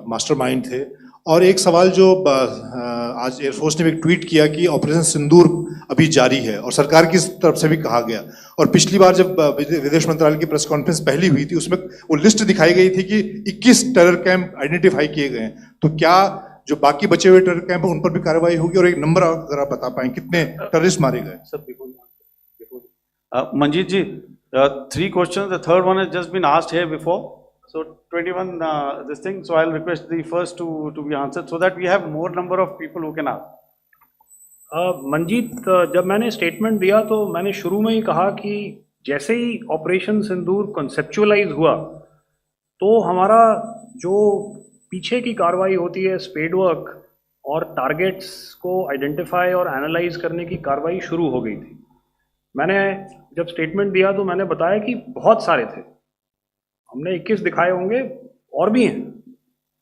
मास्टरमाइंड थे। और एक सवाल जो आज एयरफोर्स ने भी ट्वीट किया कि ऑपरेशन सिंदूर अभी जारी है और सरकार की तरफ से भी कहा गया, और पिछली बार जब विदेश मंत्रालय की प्रेस कॉन्फ्रेंस पहली हुई थी उसमें वो लिस्ट दिखाई गई थी कि 21 टेरर कैंप आइडेंटिफाई किए गए हैं। तो क्या जो बाकी बचे हुए टेरर कैंप उन पर भी कार्रवाई होगी? और एक नंबर अगर आप बता पाएं कितने टेररिस्ट मारे गए? Manjeet ji, 3 questions. The third one has just been asked here before. So 21 this thing. So I'll request the first to be answered so that we have more number of people who can ask. Manjeet, जब मैंने statement दिया तो मैंने शुरू में ही कहा कि जैसे ही ऑपरेशन सिंदूर कॉन्सेप्चुअलाइज हुआ तो हमारा जो पीछे की कार्रवाई होती है स्पेड वर्क और टारगेट्स को आइडेंटिफाई और एनालाइज करने की कार्रवाई शुरू हो गई थी। मैंने जब स्टेटमेंट दिया तो मैंने बताया कि बहुत सारे थे, हमने 21 दिखाए होंगे और भी हैं,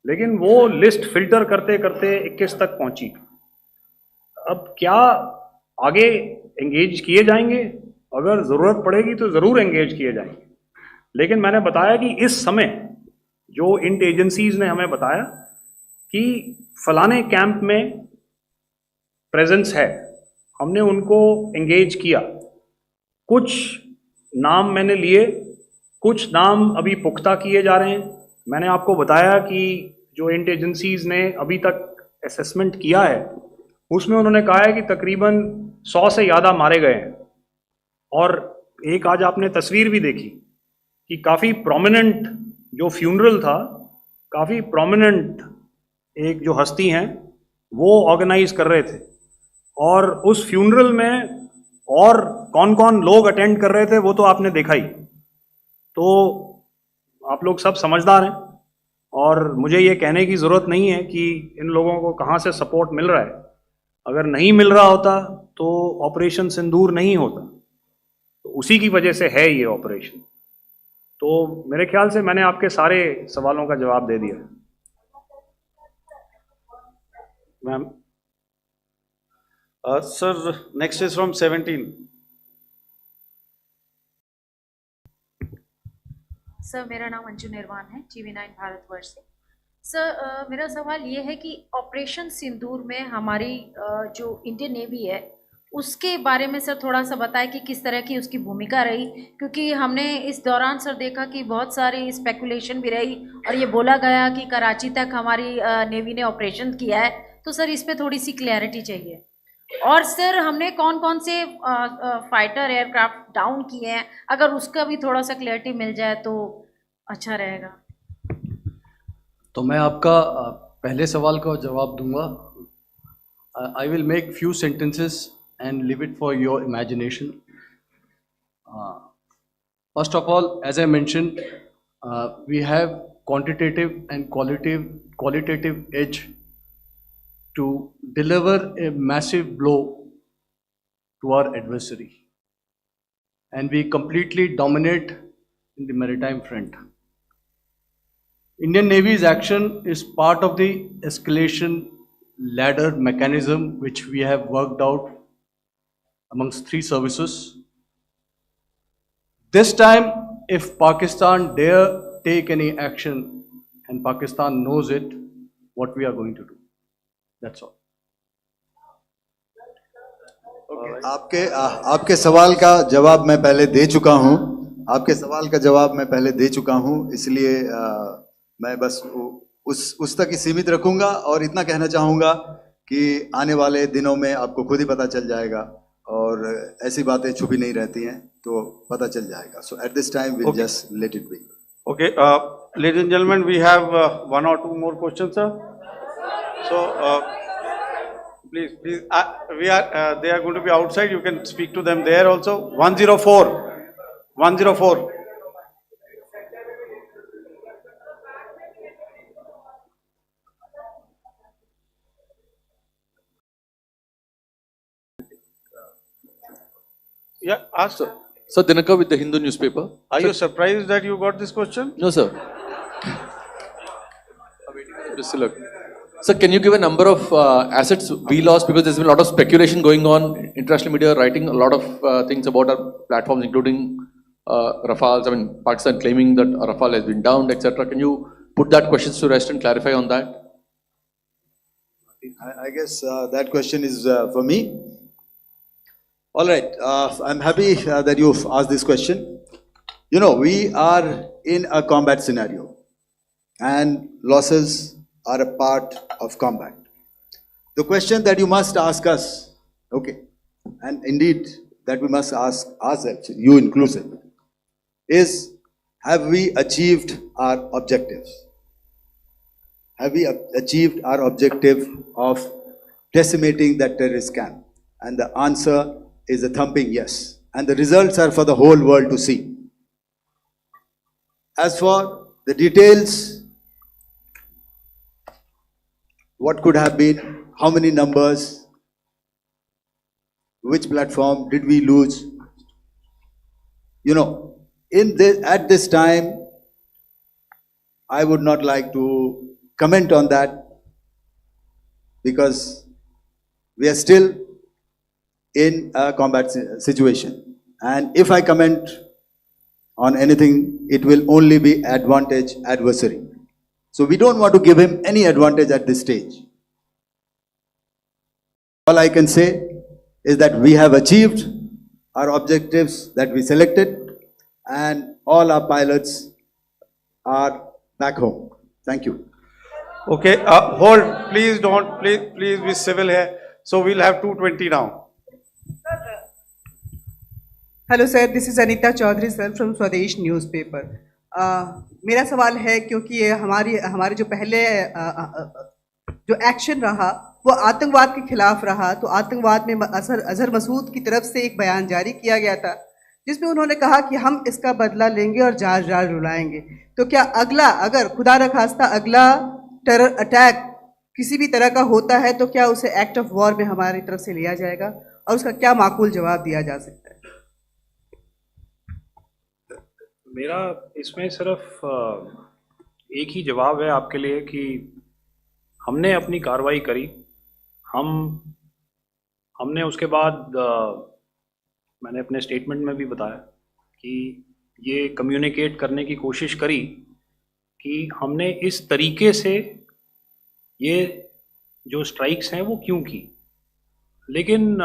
लेकिन वो लिस्ट फिल्टर करते करते 21 तक पहुंची। अब क्या आगे एंगेज किए जाएंगे? अगर ज़रूरत पड़ेगी तो ज़रूर एंगेज किए जाएंगे, लेकिन मैंने बताया कि इस समय जो इंट एजेंसीज ने हमें बताया कि फलाने कैंप में प्रेजेंस है, हमने उनको एंगेज किया। कुछ नाम मैंने लिए, कुछ नाम अभी पुख्ता किए जा रहे हैं। मैंने आपको बताया कि जो इंट एजेंसीज ने अभी तक असेसमेंट किया है उसमें उन्होंने कहा है कि तकरीबन 100 से ज़्यादा मारे गए हैं। और एक आज आपने तस्वीर भी देखी कि काफ़ी प्रोमिनेंट जो फ्यूनरल था, काफ़ी प्रोमिनेंट एक जो हस्ती हैं वो ऑर्गेनाइज कर रहे थे, और उस फ्यूनरल में और कौन कौन लोग अटेंड कर रहे थे वो तो आपने देखा ही। तो आप लोग सब समझदार हैं और मुझे ये कहने की ज़रूरत नहीं है कि इन लोगों को कहाँ से सपोर्ट मिल रहा है। अगर नहीं मिल रहा होता तो ऑपरेशन सिंदूर नहीं होता, तो उसी की वजह से है ये ऑपरेशन। तो मेरे ख्याल से मैंने आपके सारे सवालों का जवाब दे दिया। Ma'am, sir, next is from 17। Sir, मेरा नाम अंजू निर्वाण है, TV9 भारतवर्ष से। सर, मेरा सवाल ये है कि ऑपरेशन सिंदूर में हमारी जो इंडियन नेवी है उसके बारे में सर थोड़ा सा बताएं कि किस तरह की उसकी भूमिका रही, क्योंकि हमने इस दौरान सर देखा कि बहुत सारी स्पेकुलेशन भी रही और ये बोला गया कि कराची तक हमारी नेवी ने ऑपरेशन किया है। तो सर इस पे थोड़ी सी क्लैरिटी चाहिए। और सर हमने कौन कौन से फाइटर एयरक्राफ्ट डाउन किए हैं, अगर उसका भी थोड़ा सा क्लैरिटी मिल जाए तो अच्छा रहेगा। तो मैं आपका पहले सवाल का जवाब दूंगा। I will make few sentences and leave it for your imagination. First of all, as I mentioned, we have quantitative and qualitative edge to deliver a massive blow to our adversary, and we completely dominate in the maritime front. Indian Navy's action is part of the escalation ladder mechanism which we have worked out amongst 3 services. This time, if Pakistan dare take any action, and Pakistan knows it, what we are going to do. That's all. आपके सवाल का जवाब मैं पहले दे चुका हूं। आपके सवाल का जवाब मैं पहले दे चुका हूं, इसलिए मैं बस उस तक ही सीमित रखूंगा और इतना कहना चाहूंगा कि आने वाले दिनों में आपको खुद ही पता चल जाएगा, और ऐसी बातें छुपी नहीं रहती हैं, तो पता चल जाएगा। So at this time we'll just let it be. Okay, ladies and gentlemen, we have 1 or 2 more questions, sir. So please, they are going to be outside. You can speak to them there also. 104. Yeah, ask, sir. Sir, Dinaka with the Hindu newspaper. Are you surprised that you got this question? No, sir. Sir, can you give a number of assets we lost, because there's been a lot of speculation going on, international media writing a lot of things about our platforms, including Rafales. I mean, Pakistan claiming that a Rafale has been downed, etc. Can you put that question to rest and clarify on that? I guess that question is for me. All right, I'm happy that you've asked this question. You know, we are in a combat scenario, and losses are a part of combat. The question that you must ask us, okay, and indeed that we must ask ourselves, you inclusive, is have we achieved our objectives? Have we achieved our objective of decimating that terrorist camp? And the answer is a thumping yes. And the results are for the whole world to see. As for the details, what could have been, how many numbers, which platform did we lose? You know, at this time, I would not like to comment on that because we are still in a combat situation. And if I comment on anything, it will only be advantage adversary. So we don't want to give him any advantage at this stage. All I can say is that we have achieved our objectives that we selected, and all our pilots are back home. Thank you. Okay, hold, please don't, please be civil here. So we'll have 220 now. Hello sir, this is Anita Chaudhary sir from Swadesh newspaper. मेरा सवाल है, क्योंकि ये हमारे जो पहले जो action रहा वो आतंकवाद के खिलाफ रहा, तो आतंकवाद में अजहर मसूद की तरफ से एक बयान जारी किया गया था जिसमें उन्होंने कहा कि हम इसका बदला लेंगे और जार जार रुलाएंगे। तो क्या अगला, अगर खुदा न खास्ता अगला टेरर अटैक किसी भी तरह का होता है, तो क्या उसे एक्ट ऑफ वॉर में हमारी तरफ से लिया जाएगा और उसका क्या माकूल जवाब दिया जा सकता है? मेरा इसमें सिर्फ एक ही जवाब है आपके लिए कि हमने अपनी कार्रवाई करी। हमने उसके बाद मैंने अपने स्टेटमेंट में भी बताया कि ये कम्युनिकेट करने की कोशिश करी कि हमने इस तरीके से ये जो स्ट्राइक्स हैं वो क्यों की। लेकिन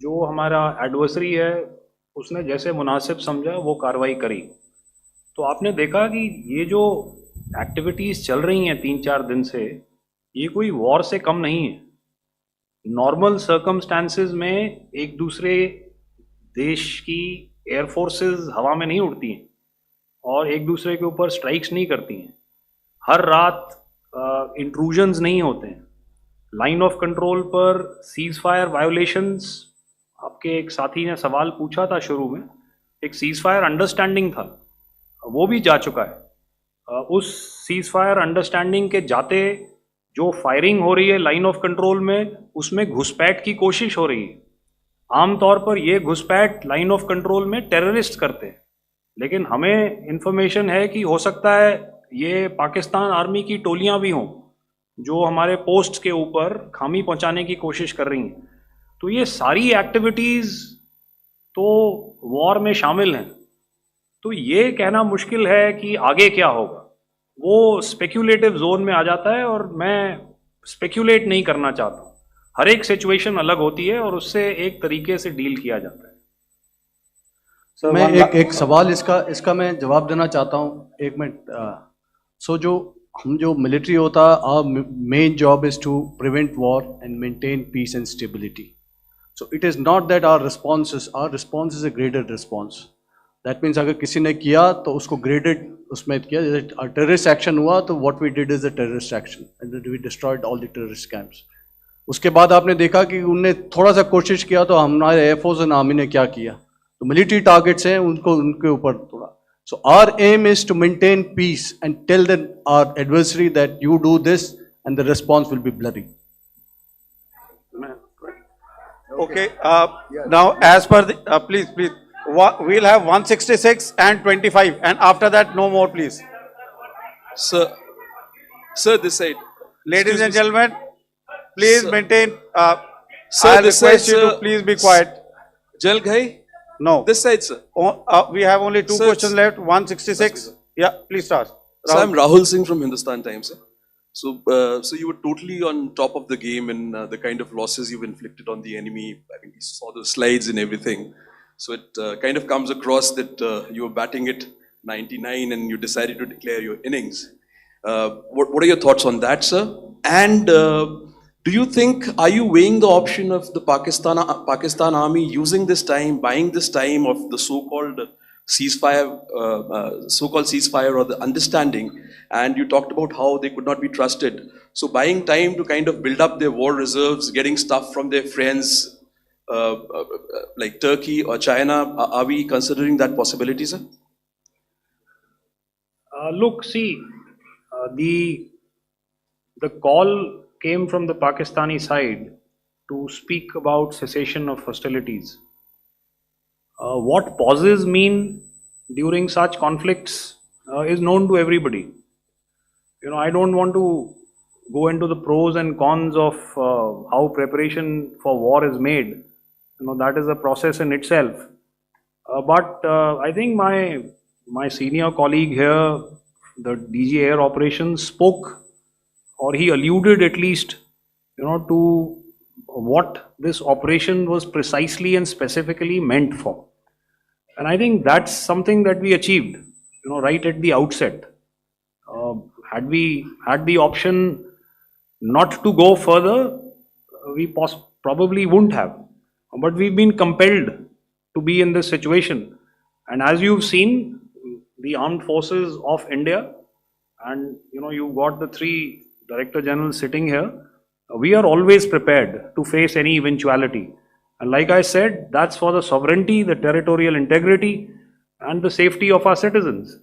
जो हमारा एडवर्सरी है उसने जैसे मुनासिब समझा वो कार्रवाई करी। तो आपने देखा कि ये जो एक्टिविटीज़ चल रही हैं 3-4 दिन से, ये कोई वॉर से कम नहीं है। नॉर्मल सर्कमस्टांसेस में एक दूसरे देश की एयरफोर्सेस हवा में नहीं उड़ती हैं और एक दूसरे के ऊपर स्ट्राइक्स नहीं करती हैं। हर रात इंट्रूजन्स नहीं होते हैं। लाइन ऑफ कंट्रोल पर सीज फायर वायोलेशंस, आपके एक साथी ने सवाल पूछा था शुरू में, एक सीज फायर अंडरस्टैंडिंग था, वो भी जा चुका है। उस सीज फायर अंडरस्टैंडिंग के जाते जो फायरिंग हो रही है लाइन ऑफ कंट्रोल में, उसमें घुसपैठ की कोशिश हो रही है। आमतौर पर ये घुसपैठ लाइन ऑफ कंट्रोल में टेररिस्ट करते हैं, लेकिन हमें इंफॉर्मेशन है कि हो सकता है ये पाकिस्तान आर्मी की टोलियां भी हों जो हमारे पोस्ट के ऊपर खामी पहुंचाने की कोशिश कर रही हैं। तो ये सारी एक्टिविटीज़ तो वॉर में शामिल हैं। तो ये कहना मुश्किल है कि आगे क्या होगा, वो स्पेक्यूलेटिव जोन में आ जाता है और मैं स्पेक्यूलेट नहीं करना चाहता हूँ। हर एक सिचुएशन अलग होती है और उससे एक तरीके से डील किया जाता है। सर मैं एक सवाल इसका मैं जवाब देना चाहता हूँ, एक मिनट। जो मिलिट्री होता है, our main job is to prevent war and maintain peace and stability. So it is not that our response is a graded response. That means अगर किसी ने किया तो उसको graded उसमें किया, जैसे terrorist action हुआ तो what we did is a terrorist action and we destroyed all the terrorist camps. उसके बाद आपने देखा कि उनने थोड़ा सा कोशिश किया तो हमारे एयरफोर्स और आर्मी ने क्या किया, तो मिलिट्री टारगेट्स हैं उनके ऊपर थोड़ा। So our aim is to maintain peace and tell our adversary that you do this and the response will be bloody. Okay, now as per the, please, we'll have 166 and 25 and after that no more please. Sir, this side. Ladies and gentlemen, please maintain, sir, I this request side, you to please be quiet. Jal Ghai? No. This side, sir. We have only two questions left, 166. Yeah, please start. So I'm Rahul Singh from Hindustan Times, sir. So you were totally on top of the game in the kind of losses you've inflicted on the enemy. I mean, we saw the slides and everything. So it kind of comes across that you were batting it 99 and you decided to declare your innings. What are your thoughts on that, sir? And do you think, are you weighing the option of the Pakistan army using this time, buying this time of the so-called ceasefire, so-called ceasefire or the understanding, and you talked about how they could not be trusted. So buying time to kind of build up their war reserves, getting stuff from their friends like Turkey or China, are we considering that possibility, sir? Look, see, the call came from the Pakistani side to speak about cessation of hostilities. What pauses mean during such conflicts is known to everybody. I don't want to go into the pros and cons of how preparation for war is made. That is a process in itself. But I think my senior colleague here, the DG Air Operations, spoke, or he alluded at least, to what this operation was precisely and specifically meant for. And I think that's something that we achieved, right at the outset. Had we had the option not to go further, we probably wouldn't have. But we've been compelled to be in this situation. And as you've seen, the armed forces of India, and you've got the 3 Director Generals sitting here, we are always prepared to face any eventuality. And like I said, that's for the sovereignty, the territorial integrity, and the safety of our citizens.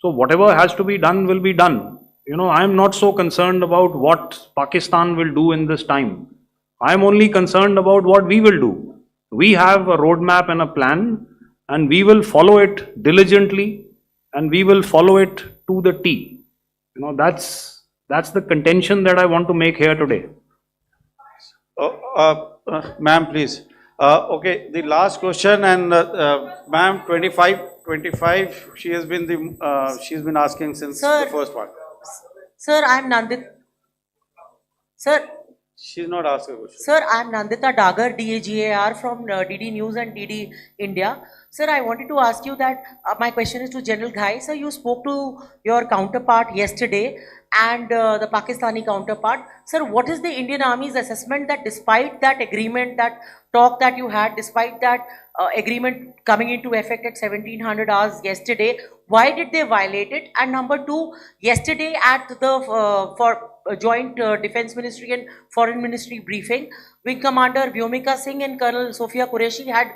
So whatever has to be done will be done. I'm not so concerned about what Pakistan will do in this time. I'm only concerned about what we will do. We have a roadmap and a plan, and we will follow it diligently, and we will follow it to the T. That's the contention that I want to make here today. Ma'am, please. Okay, the last question, and ma'am, 25, she has been she's been asking since the first one. Sir, I'm Nandita. Sir. She's not asking a question. Sir, I'm Nandita Dagar, DAGAR from DD News and DD India. Sir, I wanted to ask you that my question is to General Ghai. Sir, you spoke to your counterpart yesterday and the Pakistani counterpart. Sir, what is the Indian Army's assessment that despite that agreement, that talk that you had, despite that agreement coming into effect at 1700 hours yesterday, why did they violate it? And number 2, yesterday at the Joint Defense Ministry and Foreign Ministry briefing, Wing Commander Vyomika Singh and Colonel Sophia Qureshi had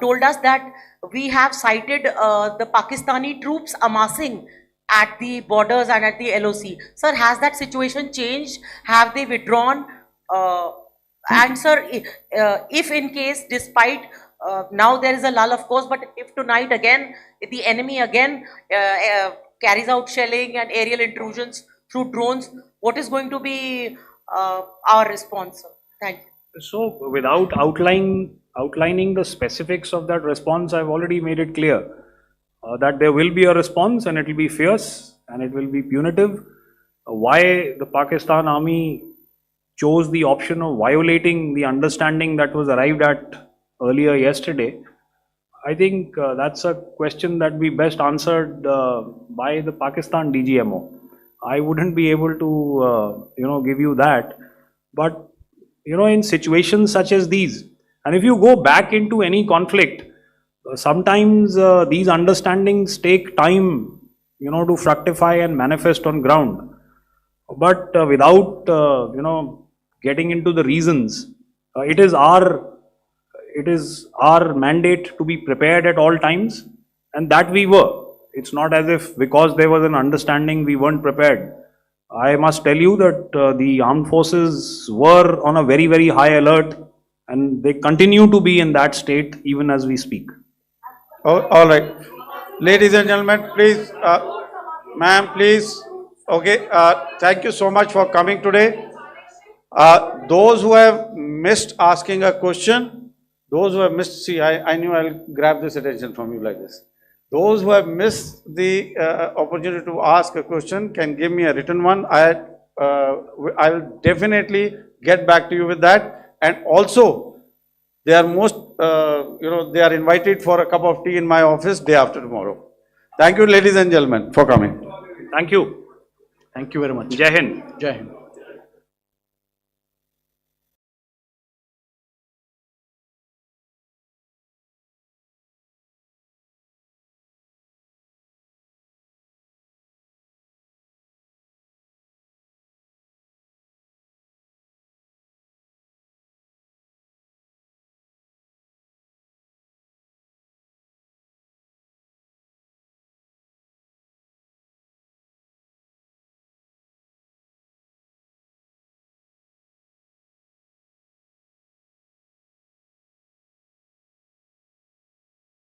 told us that we have cited the Pakistani troops amassing at the borders and at the LOC. Sir, has that situation changed? Have they withdrawn? And sir, if in case, despite now there is a lull, of course, but if tonight again, if the enemy again carries out shelling and aerial intrusions through drones, what is going to be our response, sir? Thank you. So, without outlining the specifics of that response, I've already made it clear that there will be a response, and it will be fierce and it will be punitive. Why the Pakistan Army chose the option of violating the understanding that was arrived at earlier yesterday, I think that's a question that we best answered by the Pakistan DGMO. I wouldn't be able to, give you that. But, in situations such as these, and if you go back into any conflict, sometimes these understandings take time, to fructify and manifest on ground. But without, getting into the reasons, it is our mandate to be prepared at all times, and that we were. It's not as if because there was an understanding we weren't prepared. I must tell you that the armed forces were on a very, very high alert, and they continue to be in that state even as we speak. Oh, all right. Ladies and gentlemen, please, ma'am, please. Okay, thank you so much for coming today. Those who have missed asking a question, those who have missed, see, I knew I'll grab this attention from you like this. Those who have missed the opportunity to ask a question can give me a written one. I will definitely get back to you with that. And also, they are they are invited for a cup of tea in my office day after tomorrow. Thank you, ladies and gentlemen, for coming. Thank you. Thank you very much. Jai Hind. Jai Hind.